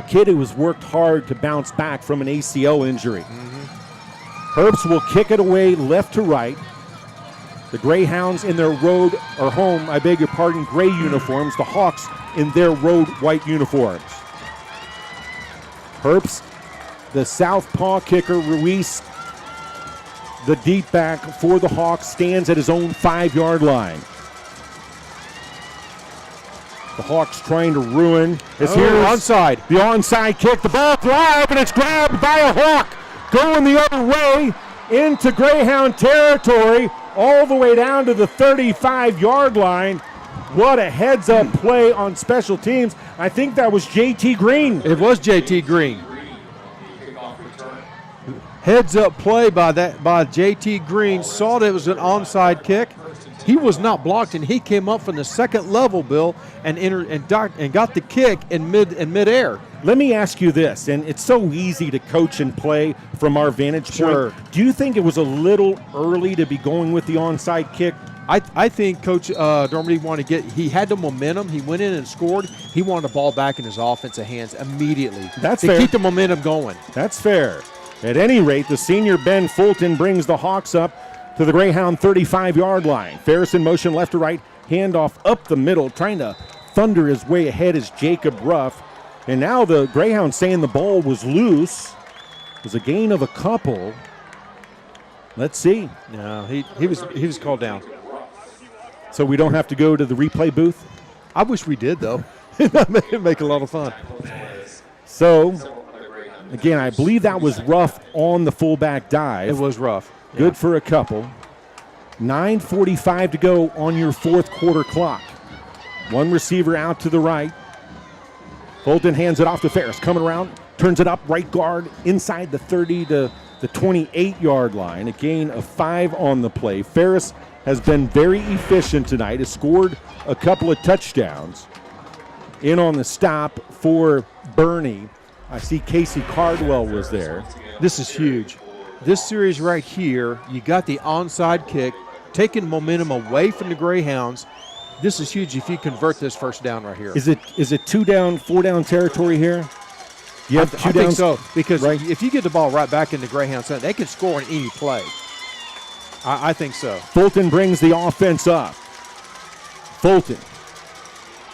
kid who has worked hard to bounce back from an ACL injury. Mm-hmm. Herbst will kick it away left to right. The Greyhounds in their road or home, gray uniforms. The Hawks in their road white uniforms. Herbst, the southpaw kicker, Ruiz, the deep back for the Hawks, stands at his own 5-yard line. The Hawks trying to ruin. Here's onside. The onside kick. The ball flies, and it's grabbed by a Hawk. Going the other way into Greyhound territory, all the way down to the 35-yard line. What a heads-up play on special teams. I think that was J.T. Green. It was J.T. Green. Heads-up play by J.T. Green. Saw that it was an onside kick. He was not blocked, and he came up from the second level, Bill, and got the kick in midair. Let me ask you this, and it's so easy to coach and play from our vantage point. Sure. Do you think it was a little early to be going with the onside kick? I think Coach Dormady wanted to he had the momentum. He went in and scored. He wanted the ball back in his offensive hands immediately. That's to fair. Keep the momentum going. That's fair. At any rate, the senior Ben Fulton brings the Hawks up to the Greyhound 35-yard line. Ferris in motion left to right, handoff up the middle, trying to thunder his way ahead is Jacob Ruff. And now the Greyhound saying the ball was loose. It was a gain of a couple. Let's see. No, he was called down. So we don't have to go to the replay booth? I wish we did, though. It'd make a lot of fun. So, again, I believe that was Ruff on the fullback dive. It was rough. Good for a couple. 9:45 to go on your fourth quarter clock. One receiver out to the right. Fulton hands it off to Ferris. Coming around, turns it up, right guard, inside the 30 to the 28-yard line. A gain of 5 on the play. Ferris has been very efficient tonight. Has scored a couple of touchdowns. In on the stop for Boerne. I see Casey Cardwell was there. This is huge. This series right here, you got the onside kick, taking momentum away from the Greyhounds. This is huge if you convert this first down right here. Is it 2 down, 4 down territory here? You have I think so, because if you get the ball right back into Greyhounds, they can score on any play. I think so. Fulton brings the offense up. Fulton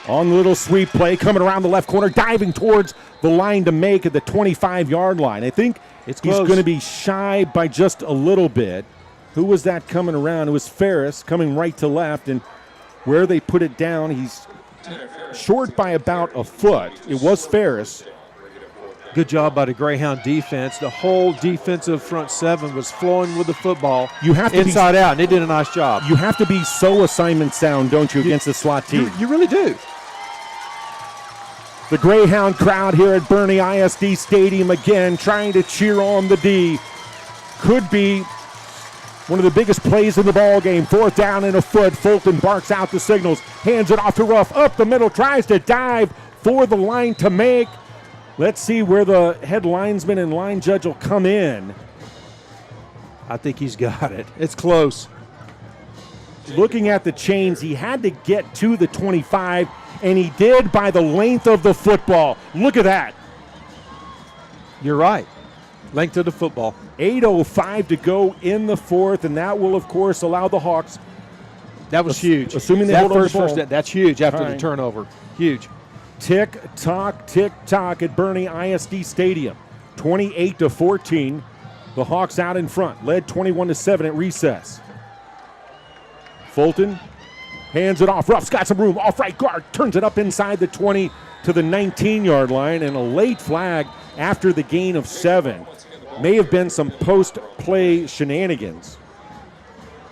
on the little sweep play, coming around the left corner, diving towards the line to make at the 25-yard line. I think he's going to be shy by just a little bit. Who was that coming around? It was Ferris coming right to left, and where they put it down, he's short by about a foot. It was Ferris. Good job by the Greyhound defense. The whole defensive front seven was flowing with the football. You have to inside out, and they did a nice job. You have to be so assignment sound, don't you, against the slot team? You really do. The Greyhound crowd here at Boerne ISD Stadium again trying to cheer on the D. Could be one of the biggest plays in the ball game. 4th down and a foot. Fulton barks out the signals, hands it off to Ruff, up the middle, tries to dive for the line to make. Let's see where the head linesman and line judge will come in. I think he's got it. It's close. Looking at the chains, he had to get to the 25, and he did by the length of the football. Look at that. You're right. Length of the football. 8:05 to go in the 4th, and that will, of course, allow the Hawks. That was huge. Assuming they hold on to the ball. That's huge after the turnover. Huge. Tick-tock at Boerne ISD Stadium. 28-14. The Hawks out in front, led 21-7 at recess. Fulton hands it off. Ruff's got some room. Off right guard. Turns it up inside the 20 to the 19-yard line. And a late flag after the gain of 7. May have been some post-play shenanigans.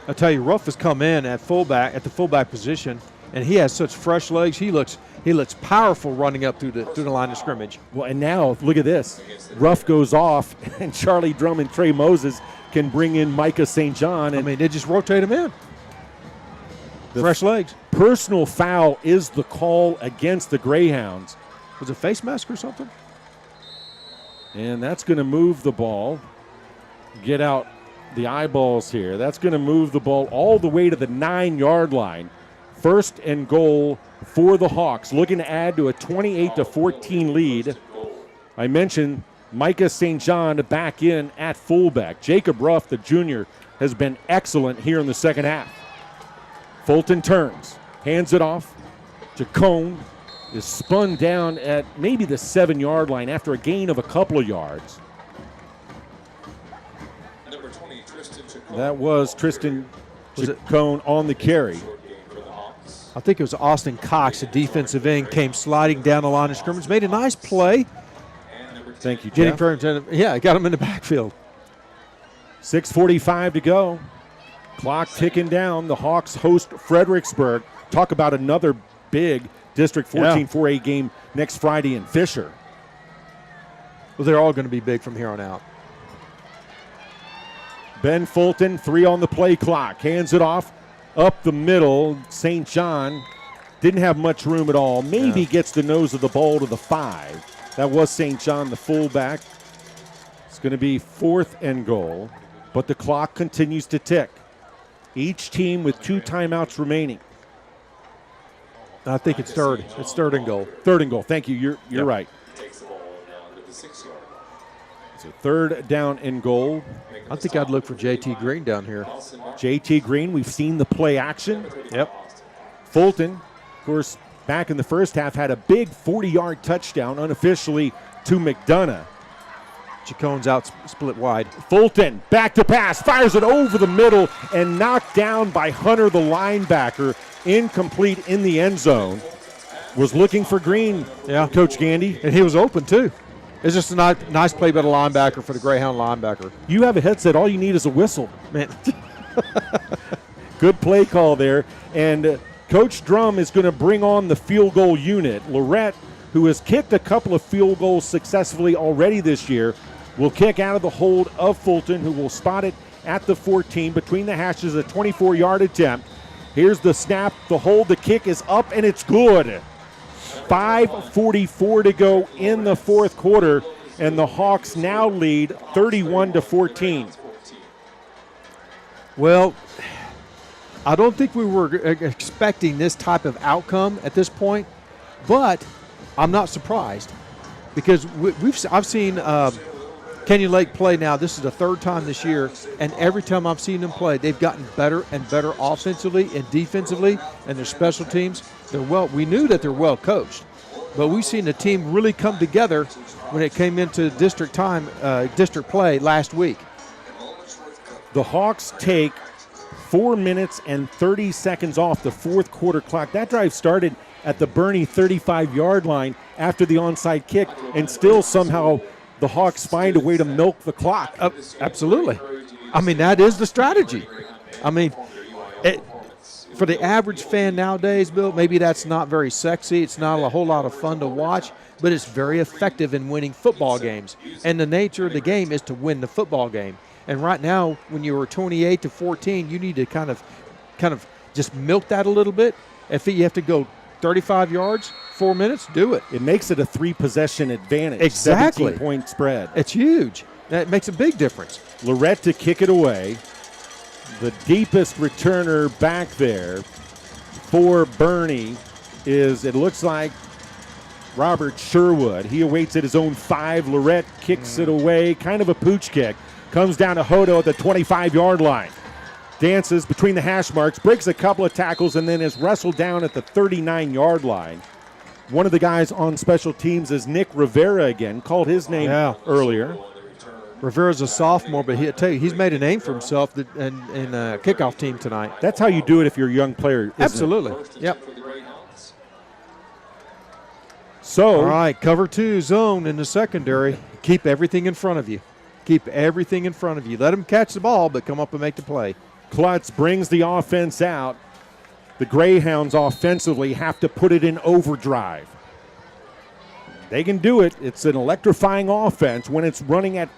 I'll tell you, Ruff has come in at the fullback position, and he has such fresh legs. He looks powerful running up through the line of scrimmage. Well, and now look at this. Ruff goes off, and Charlie Drum and Trey Moses can bring in Micah St. John. And they just rotate him in. Fresh legs. Personal foul is the call against the Greyhounds. Was it face mask or something? And that's going to move the ball. Get out the eyeballs here. That's going to move the ball all the way to the 9-yard line. 1st and goal for the Hawks, looking to add to a 28-14 lead. I mentioned Micah St. John back in at fullback. Jacob Ruff, the junior, has been excellent here in the second half. Fulton turns, hands it off. Jacone is spun down at maybe the 7-yard line after a gain of a couple of yards. Number 20, Tristan Chacon. That was Tristan Chacon on the carry. I think it was Austin Cox, the defensive end, came sliding down the line of scrimmage, made a nice play. Thank you, Jeff. Got him in the backfield. 6:45 to go. Clock ticking down. The Hawks host Fredericksburg. Talk about another big District 14 4A game next Friday in Fisher. Well, they're all going to be big from here on out. Ben Fulton, 3 on the play clock. Hands it off up the middle. St. John didn't have much room at all. Maybe gets the nose of the ball to the 5. That was St. John, the fullback. It's going to be 4th and goal, but the clock continues to tick. Each team with 2 timeouts remaining. I think it's third. It's 3rd and goal. 3rd and goal. Thank you. You're right. So 3rd down and goal. I think I'd look for JT Green down here. JT Green, we've seen the play action. Yep. Fulton, of course, back in the first half, had a big 40-yard touchdown unofficially to McDonough. Chacon's out split wide. Fulton, back to pass, fires it over the middle and knocked down by Hunter, the linebacker, incomplete in the end zone. Was looking for Green, Coach Gandy. And he was open, too. It's just a nice play by the linebacker for the Greyhound linebacker. You have a headset. All you need is a whistle. Man. Good play call there. And Coach Drum is going to bring on the field goal unit. Lorette, who has kicked a couple of field goals successfully already this year, will kick out of the hold of Fulton, who will spot it at the 14 between the hashes, a 24-yard attempt. Here's the snap, the hold, the kick is up, and it's good. 5:44 to go in the 4th quarter, and the Hawks now lead 31-14. Well, I don't think we were expecting this type of outcome at this point, but I'm not surprised because I've seen Canyon Lake play now. This is the third time this year, and every time I've seen them play, they've gotten better and better offensively and defensively, and their special teams. We knew that they're well coached, but we've seen the team really come together when it came into district play last week. The Hawks take 4 minutes and 30 seconds off the fourth quarter clock. That drive started at the Boerne 35-yard line after the onside kick, and still somehow the Hawks find a way to milk the clock. Absolutely. I mean, that is the strategy. I mean, for the average fan nowadays, Bill, maybe that's not very sexy. It's not a whole lot of fun to watch, but it's very effective in winning football games. And the nature of the game is to win the football game. And right now, when you were 28-14, you need to kind of just milk that a little bit. If you have to go 35 yards, 4 minutes, do it. It makes it a 3-possession advantage. Exactly. 17-point spread. It's huge. That makes a big difference. Lorette to kick it away. The deepest returner back there for Boerne is, it looks like, Robert Sherwood. He awaits at his own 5. Lorette kicks it away, kind of a pooch kick. Comes down to Hodo at the 25-yard line. Dances between the hash marks, breaks a couple of tackles, and then is wrestled down at the 39-yard line. One of the guys on special teams is Nick Rivera again. Called his name earlier. Rivera's a sophomore, but he's made a name for himself in a kickoff team tonight. That's how you do it if you're a young player, isn't Absolutely. it? Yep. So, all right, cover 2 zone in the secondary. Keep everything in front of you. Keep everything in front of you. Let them catch the ball, but come up and make the play. Klutz brings the offense out. The Greyhounds offensively have to put it in overdrive. They can do it. It's an electrifying offense when it's running at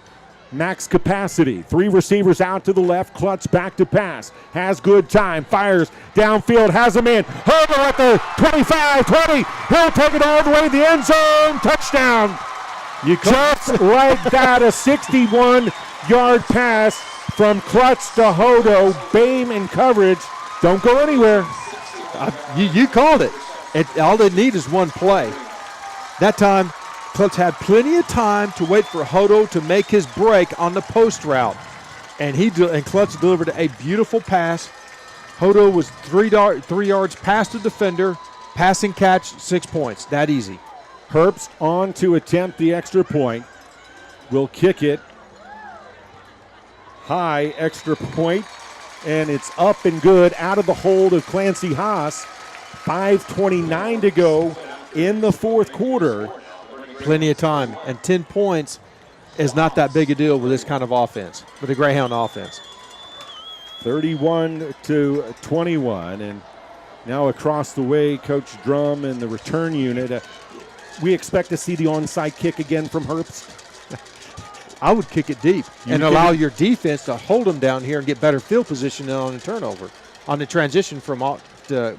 max capacity. 3 receivers out to the left. Klutz back to pass. Has good time. Fires downfield. Has a man. Hurdle at the 25, 20. He'll take it all the way to the end zone. Touchdown. Just like that, a 61-yard pass from Klutz to Hodo. Bame in coverage. Don't go anywhere. You called it. All they need is one play. That time, Klutz had plenty of time to wait for Hodo to make his break on the post route. And Klutz delivered a beautiful pass. Hodo was 3 yards past the defender. Passing catch, 6 points. That easy. Herbst on to attempt the extra point. Will kick it high, extra point, and it's up and good out of the hold of Clancy Haas. 5:29 to go in the fourth quarter. Plenty of time, and 10 points is not that big a deal with this kind of offense, with the Greyhound offense. 31-21, and now across the way, Coach Drum and the return unit. We expect to see the onside kick again from Herbst. I would kick it deep and allow your defense to hold them down here and get better field position on the turnover, on the transition from the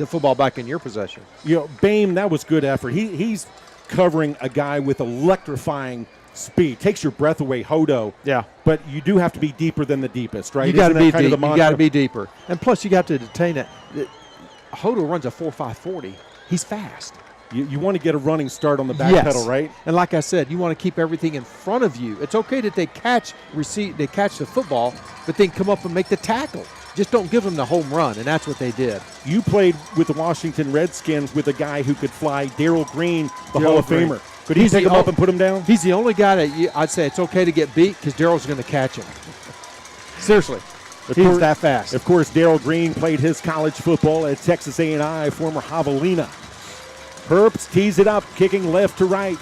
football back in your possession. You know, Bame, that was good effort. He's covering a guy with electrifying speed. Takes your breath away, Hodo. Yeah. But you do have to be deeper than the deepest, right? You got to be deep. You got to be deeper. And plus, you got to detain it. Hodo runs a 4.540. He's fast. You want to get a running start on the back pedal, right? And like I said, you want to keep everything in front of you. It's okay that they catch the football, but then come up and make the tackle. Just don't give them the home run, and that's what they did. You played with the Washington Redskins with a guy who could fly, Darryl Green, the Hall of Famer. Could he pick him up and put him down? He's the only guy that I'd say it's okay to get beat because Darryl's going to catch him. Seriously. He's that fast. Of course, Darryl Green played his college football at Texas A&I, former Javelina. Herbst tees it up, kicking left to right.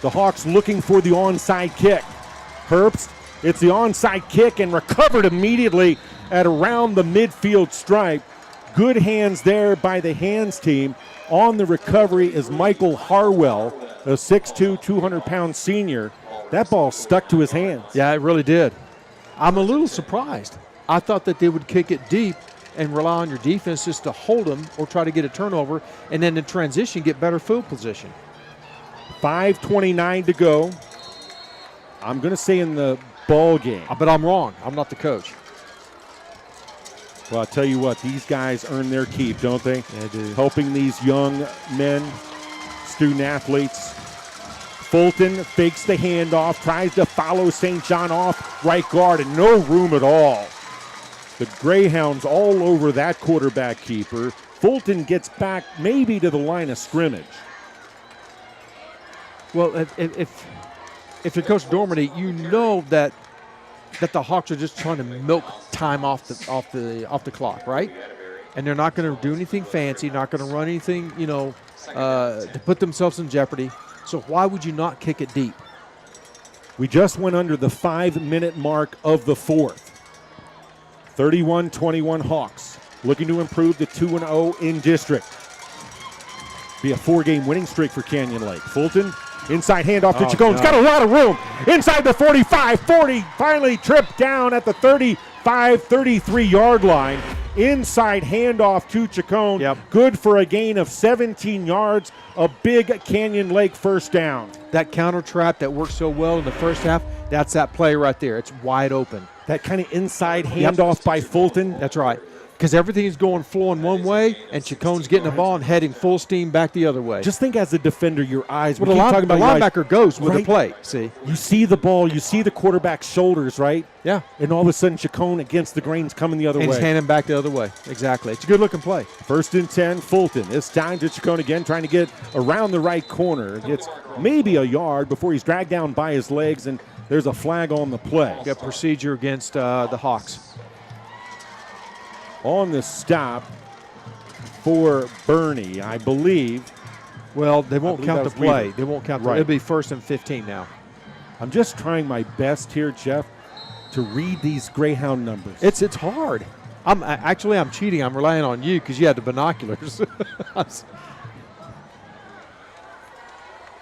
The Hawks looking for the onside kick. Herbst, it's the onside kick and recovered immediately at around the midfield stripe. Good hands there by the hands team. On the recovery is Michael Harwell, a 6'2", 200-pound senior. That ball stuck to his hands. Yeah, it really did. I'm a little surprised. I thought that they would kick it deep and rely on your defense just to hold them or try to get a turnover, and then in transition get better field position. 5:29 to go. I'm going to say in the ball game. But I'm wrong. I'm not the coach. Well, I'll tell you what, these guys earn their keep, don't they? They do. Helping these young men, student athletes. Fulton fakes the handoff, tries to follow St. John off right guard, and no room at all. The Greyhounds all over that quarterback keeper. Fulton gets back maybe to the line of scrimmage. Well, if you're Coach Dormady, you know that the Hawks are just trying to milk time off the clock, right? And they're not going to do anything fancy, not going to run anything, to put themselves in jeopardy. So why would you not kick it deep? We just went under the 5-minute mark of the fourth. 31-21 Hawks looking to improve to 2-0 in district. Be a 4-game winning streak for Canyon Lake. Fulton, inside handoff to Chacon. He's got a lot of room. Inside the 45, 40, finally tripped down at the 35, 33-yard line. Inside handoff to Chacon. Yep. Good for a gain of 17 yards. A big Canyon Lake first down. That counter trap that worked so well in the first half, that's that play right there. It's wide open. That kind of inside handoff by Fulton. That's right. Because everything is flowing one way, and Chacon's getting the ball and heading full steam back the other way. Just think as a defender, your eyes. Well, the linebacker goes with the play, see? You see the ball, you see the quarterback's shoulders, right? Yeah. And all of a sudden, Chacon against the grain's coming the other way. And he's handing back the other way. Exactly. It's a good-looking play. 1st and 10, Fulton. This time to Chacon again, trying to get around the right corner. Gets maybe a yard before he's dragged down by his legs, and there's a flag on the play. Got procedure against the Hawks. On the stop for Boerne, I believe. Well, they won't count the play. Weaver. They won't count. Right. It'll be 1st and 15 now. I'm just trying my best here, Jeff, to read these Greyhound numbers. It's hard. I'm cheating. I'm relying on you because you had the binoculars.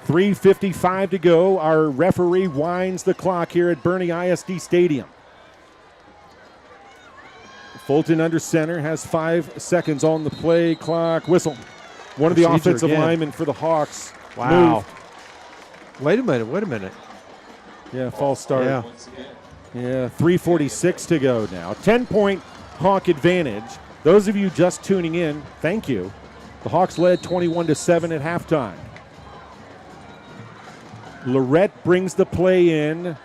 3:55 to go. Our referee winds the clock here at Boerne ISD Stadium. Fulton under center, has 5 seconds on the play clock. Whistle. One of the offensive linemen for the Hawks. Wow. Wait a minute. Yeah, false start. Yeah. 3:46 to go now. 10-point Hawk advantage. Those of you just tuning in, thank you. The Hawks led 21-7 at halftime. Lorette brings the play in.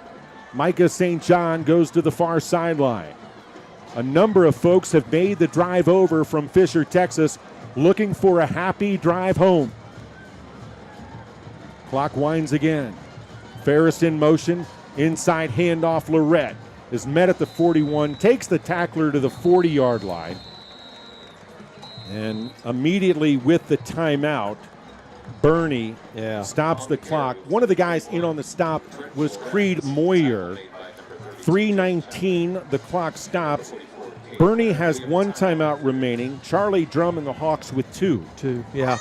Micah St. John goes to the far sideline. A number of folks have made the drive over from Fisher, Texas, looking for a happy drive home. Clock winds again. Ferris in motion. Inside handoff, Lorette is met at the 41, takes the tackler to the 40-yard line. And immediately with the timeout, Boerne stops the clock. One of the guys in on the stop was Creed Moyer. 3:19, the clock stops. Boerne has 1 timeout remaining. Charlie Drum and the Hawks with 2. Yeah.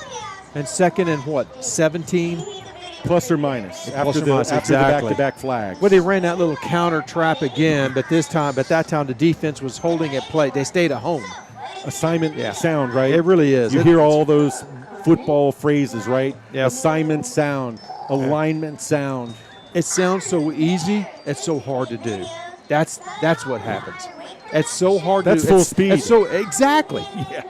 And 2nd and 17? Plus or minus. After the back-to-back flags. Well, they ran that little counter trap again, but that time the defense was holding at play. They stayed at home. Assignment sound, right? It really is. You hear all those football phrases, right? Yeah. Assignment sound, alignment sound. It sounds so easy. It's so hard to do. That's what happens. It's so hard to do. That's full speed. Exactly. Yeah.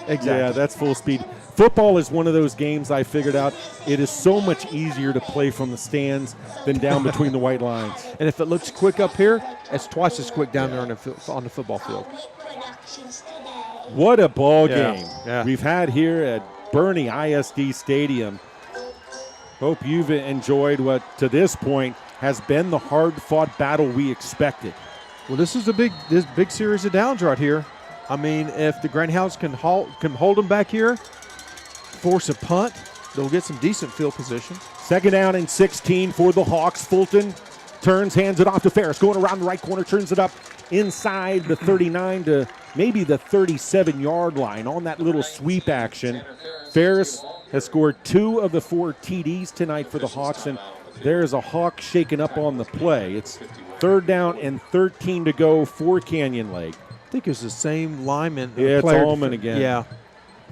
Exactly. Yeah, that's full speed. Football is one of those games I figured out. It is so much easier to play from the stands than down between the white lines. And if it looks quick up here, it's twice as quick down there on the football field. What a ball game Yeah. we've had here at Boerne ISD Stadium. Hope you've enjoyed what, to this point, has been the hard-fought battle we expected. Well, this is this big series of downs right here. I mean, if the Greyhounds can hold them back here, force a punt, they'll get some decent field position. 2nd down and 16 for the Hawks. Fulton turns, hands it off to Ferris, going around the right corner, turns it up inside the 39 to maybe the 37-yard line on that little sweep action. Ferris has scored 2 of the 4 TDs tonight for the Hawks, and there is a Hawk shaken up on the play. It's 3rd down and 13 to go for Canyon Lake. I think it's the same lineman. Yeah, it's Allman again. Yeah.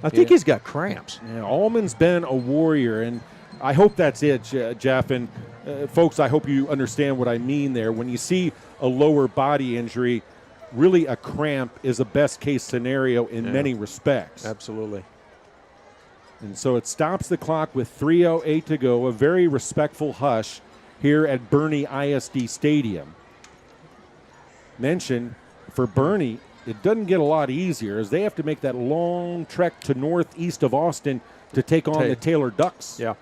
I think he's got cramps. Yeah, Allman's been a warrior, and I hope that's it, Jeff. And folks, I hope you understand what I mean there. When you see a lower body injury, really a cramp is a best-case scenario in many respects. Absolutely. And so it stops the clock with 3:08 to go, a very respectful hush here at Boerne ISD Stadium. Mention for Boerne, it doesn't get a lot easier as they have to make that long trek to northeast of Austin to take on the Taylor Ducks. Yeah.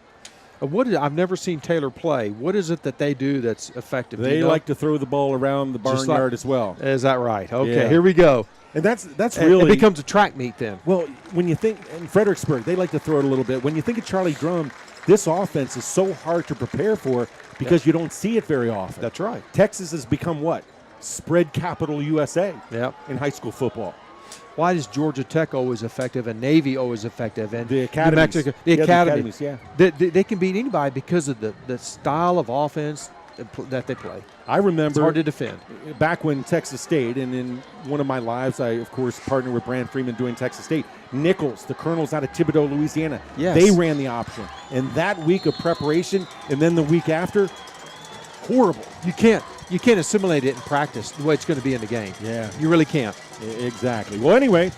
I've never seen Taylor play. What is it that they do that's effective? They like to throw the ball around the barnyard as well. Is that right? Okay, here we go. And that's really it becomes a track meet then. Well, when you think in Fredericksburg, they like to throw it a little bit. When you think of Charlie Drum, this offense is so hard to prepare for because you don't see it very often. That's right. Texas has become what? Spread capital USA in high school football. Why is Georgia Tech always effective and Navy always effective and the academies? New Mexico, the academies, yeah. They can beat anybody because of the style of offense that they play. I remember it's hard to defend. Back when Texas State, and in one of my lives, I, of course, partnered with Brand Freeman doing Texas State. Nichols, the Colonels out of Thibodaux, Louisiana, they ran the option. And that week of preparation and then the week after, horrible. You can't assimilate it in practice the way it's going to be in the game. Yeah. You really can't. Exactly. Well, anyway,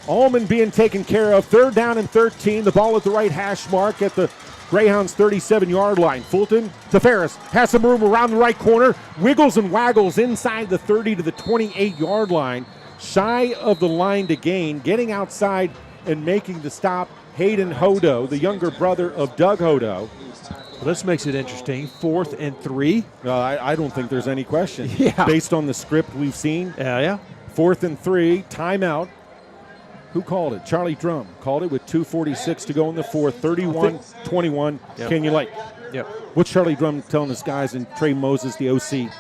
Allman being taken care of. 3rd down and 13. The ball at the right hash mark at the Greyhounds' 37-yard line. Fulton to Ferris. Has some room around the right corner. Wiggles and waggles inside the 30 to the 28-yard line. Shy of the line to gain. Getting outside and making the stop. Hayden Hodo, the younger brother of Doug Hodo. Well, this makes it interesting. 4th and 3. I don't think there's any question. Yeah. Based on the script we've seen. Yeah. 4th and 3. Timeout. Who called it? Charlie Drum called it with 2:46 to go in the 4th. 31-21. Canyon Lake. Yep. What's Charlie Drum telling his guys and Trey Moses, the OC?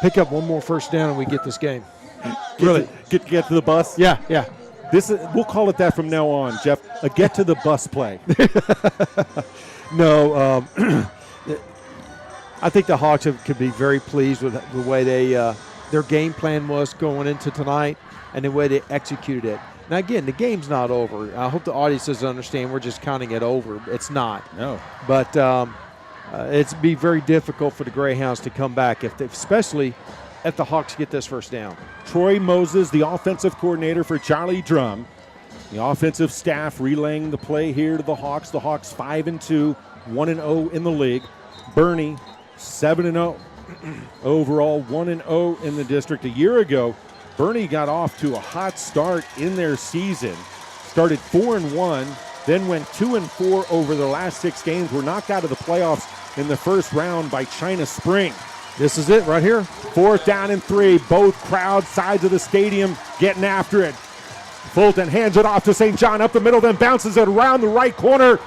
Pick up one more first down and we get this game. Get to the bus? Yeah. We'll call it that from now on, Jeff. A get to the bus play. No, I think the Hawks could be very pleased with the way their game plan was going into tonight and the way they executed it. Now, again, the game's not over. I hope the audiences understand we're just counting it over. It's not. No. But it'd be very difficult for the Greyhounds to come back, especially if the Hawks get this first down. Troy Moses, the offensive coordinator for Charlie Drum. The offensive staff relaying the play here to the Hawks. The Hawks 5-2, 1-0 in the league. Boerne 7-0. Overall 1-0 in the district. A year ago, Boerne got off to a hot start in their season. Started 4-1, then went 2-4 over the last 6 games. Were knocked out of the playoffs in the first round by China Spring. This is it right here. 4th down and 3. Both crowd sides of the stadium getting after it. Fulton hands it off to St. John up the middle, then bounces it around the right corner.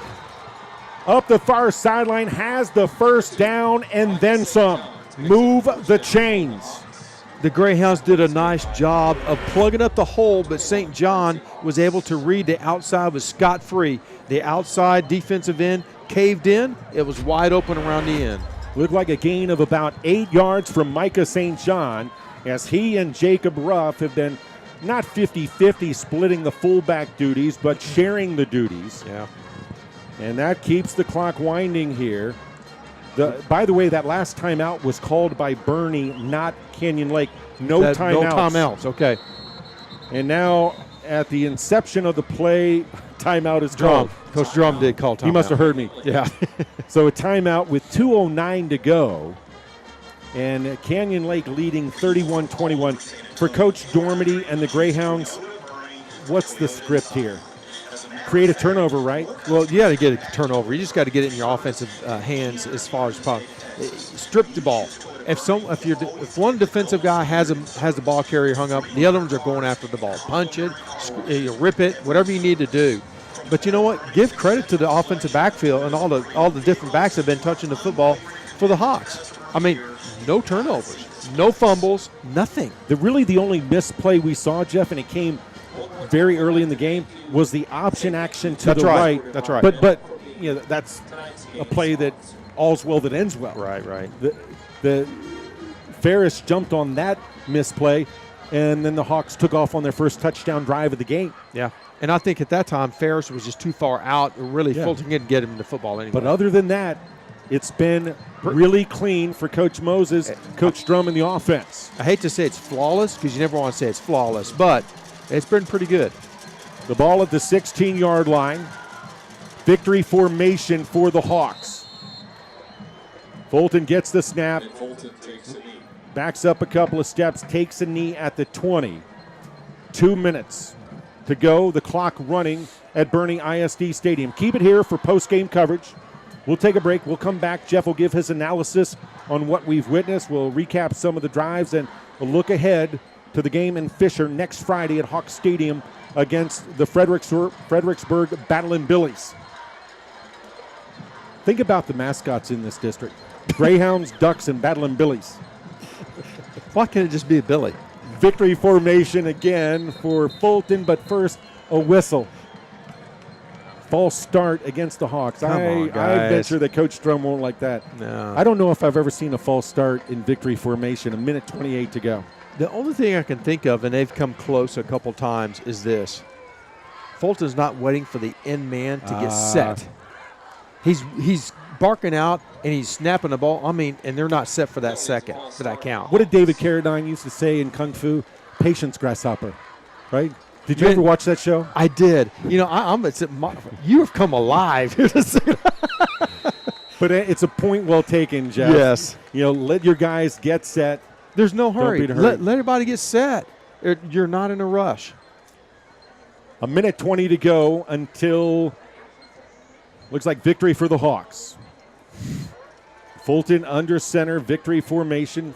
Up the far sideline, has the first down and then some. Move the chains. The Greyhounds did a nice job of plugging up the hole, but St. John was able to read the outside, was scot-free. The outside defensive end caved in. It was wide open around the end. Looked like a gain of about 8 yards from Micah St. John as he and Jacob Ruff have been not 50-50 splitting the fullback duties, but sharing the duties. Yeah. And that keeps the clock winding here. By the way, that last timeout was called by Boerne, not Canyon Lake. No timeouts. Okay. And now at the inception of the play, timeout is called. Coach Drum did call timeout. He must have heard me. Yeah. So a timeout with 2:09 to go. And Canyon Lake leading 31-21. For Coach Dormady and the Greyhounds, what's the script here? Create a turnover, right? Well, you got to get a turnover. You just got to get it in your offensive hands as far as possible. Strip the ball. If one defensive guy has the ball carrier hung up, the other ones are going after the ball. Punch it, rip it, whatever you need to do. But you know what? Give credit to the offensive backfield and all the different backs that have been touching the football for the Hawks. I mean, no turnovers, no fumbles, nothing. Really the only misplay we saw, Jeff, and it came very early in the game, was the option action to the right. That's right. But you know, that's a play that all's well that ends well. Right. The Ferris jumped on that misplay, and then the Hawks took off on their first touchdown drive of the game. Yeah. And I think at that time, Ferris was just too far out. Really, Fulton didn't get him the football anyway. But other than that, It's been really clean for Coach Moses, Coach Drum, and the offense. I hate to say it's flawless because you never want to say it's flawless, but it's been pretty good. The ball at the 16-yard line. Victory formation for the Hawks. Fulton gets the snap. Fulton takes a knee. Backs up a couple of steps, takes a knee at the 20. 2 minutes to go. The clock running at Boerne ISD Stadium. Keep it here for post-game coverage. We'll take a break. We'll come back. Jeff will give his analysis on what we've witnessed. We'll recap some of the drives and we'll look ahead to the game in Fisher next Friday at Hawks Stadium against the Fredericksburg Battlin' Billies. Think about the mascots in this district. Greyhounds, Ducks, and Battlin' Billies. Why can't it just be a Billy? Victory formation again for Fulton, but first a whistle. False start against the Hawks. I venture that Coach Drum won't like that. No. I don't know if I've ever seen a false start in victory formation. 1:28 to go. The only thing I can think of, and they've come close a couple times, is this. Fulton's not waiting for the end man to get set. He's barking out, and he's snapping the ball. I mean, and they're not set for that second, for that count. What did David Carradine used to say in Kung Fu? Patience, grasshopper, right? Did you ever watch that show? I did. You know, you have come alive. But it's a point well taken, Jeff. Yes. You know, let your guys get set. There's no hurry. Don't be in a hurry. Let everybody get set. You're not in a rush. 1:20 to go until looks like victory for the Hawks. Fulton under center, victory formation.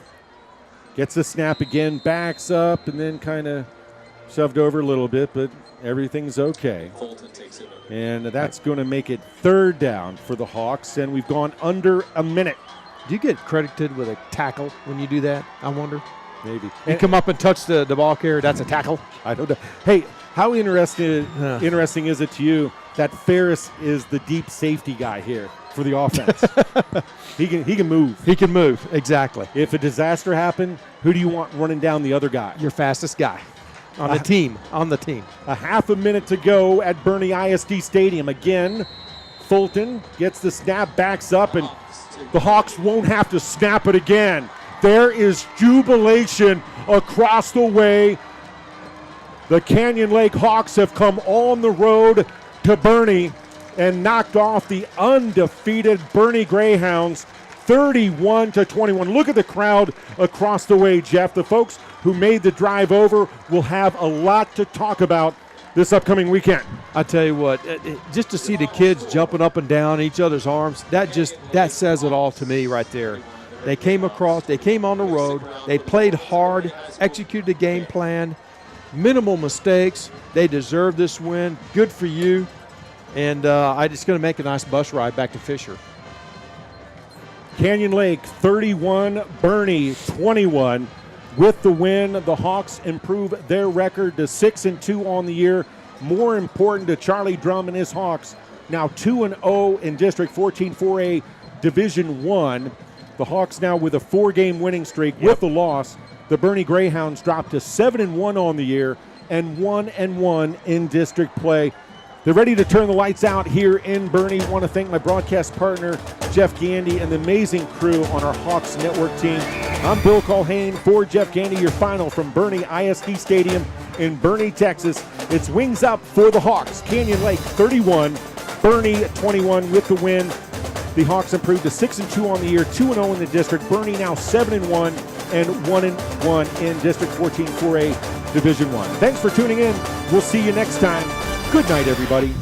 Gets the snap again, backs up, and then kind of shoved over a little bit, but everything's okay. Fulton takes it. And that's going to make it third down for the Hawks, and we've gone under a minute. Do you get credited with a tackle when you do that, I wonder? Maybe. You come up and touch the ball carrier, that's a tackle? I don't know. Hey, how interesting is it to you that Ferris is the deep safety guy here for the offense? He can move. He can move, exactly. If a disaster happened, who do you want running down the other guy? Your fastest guy on the team. A half a minute to go at Boerne ISD Stadium. Again, Fulton gets the snap, backs up, and the Hawks won't have to snap it again. There is jubilation across the way. The Canyon Lake Hawks have come on the road to Boerne and knocked off the undefeated Boerne Greyhounds 31-21. Look at the crowd across the way, Jeff. The folks who made the drive over will have a lot to talk about this upcoming weekend. I tell you what, just to see the kids jumping up and down each other's arms, that says it all to me right there. They came on the road, they played hard, executed the game plan, minimal mistakes. They deserve this win. Good for you. And it's going to make a nice bus ride back to Fisher. Canyon Lake 31, Boerne 21. With the win, the Hawks improve their record to 6-2 on the year. More important to Charlie Drum and his Hawks, now 2-0 in District 14 4A Division 1. The Hawks now with a 4-game winning streak. With the loss, the Boerne Greyhounds dropped to 7-1 on the year and 1-1 in district play. They're ready to turn the lights out here in Boerne. Want to thank my broadcast partner, Geff Gandy, and the amazing crew on our Hawks Network team. I'm Bill Culhane for Geff Gandy, your final from Boerne ISD Stadium in Boerne, Texas. It's wings up for the Hawks. Canyon Lake 31, Boerne 21 with the win. The Hawks improved to 6-2 on the year, 2-0 in the district. Boerne now 7-1 and 1-1 in District 14 4A Division 1. Thanks for tuning in. We'll see you next time. Good night, everybody.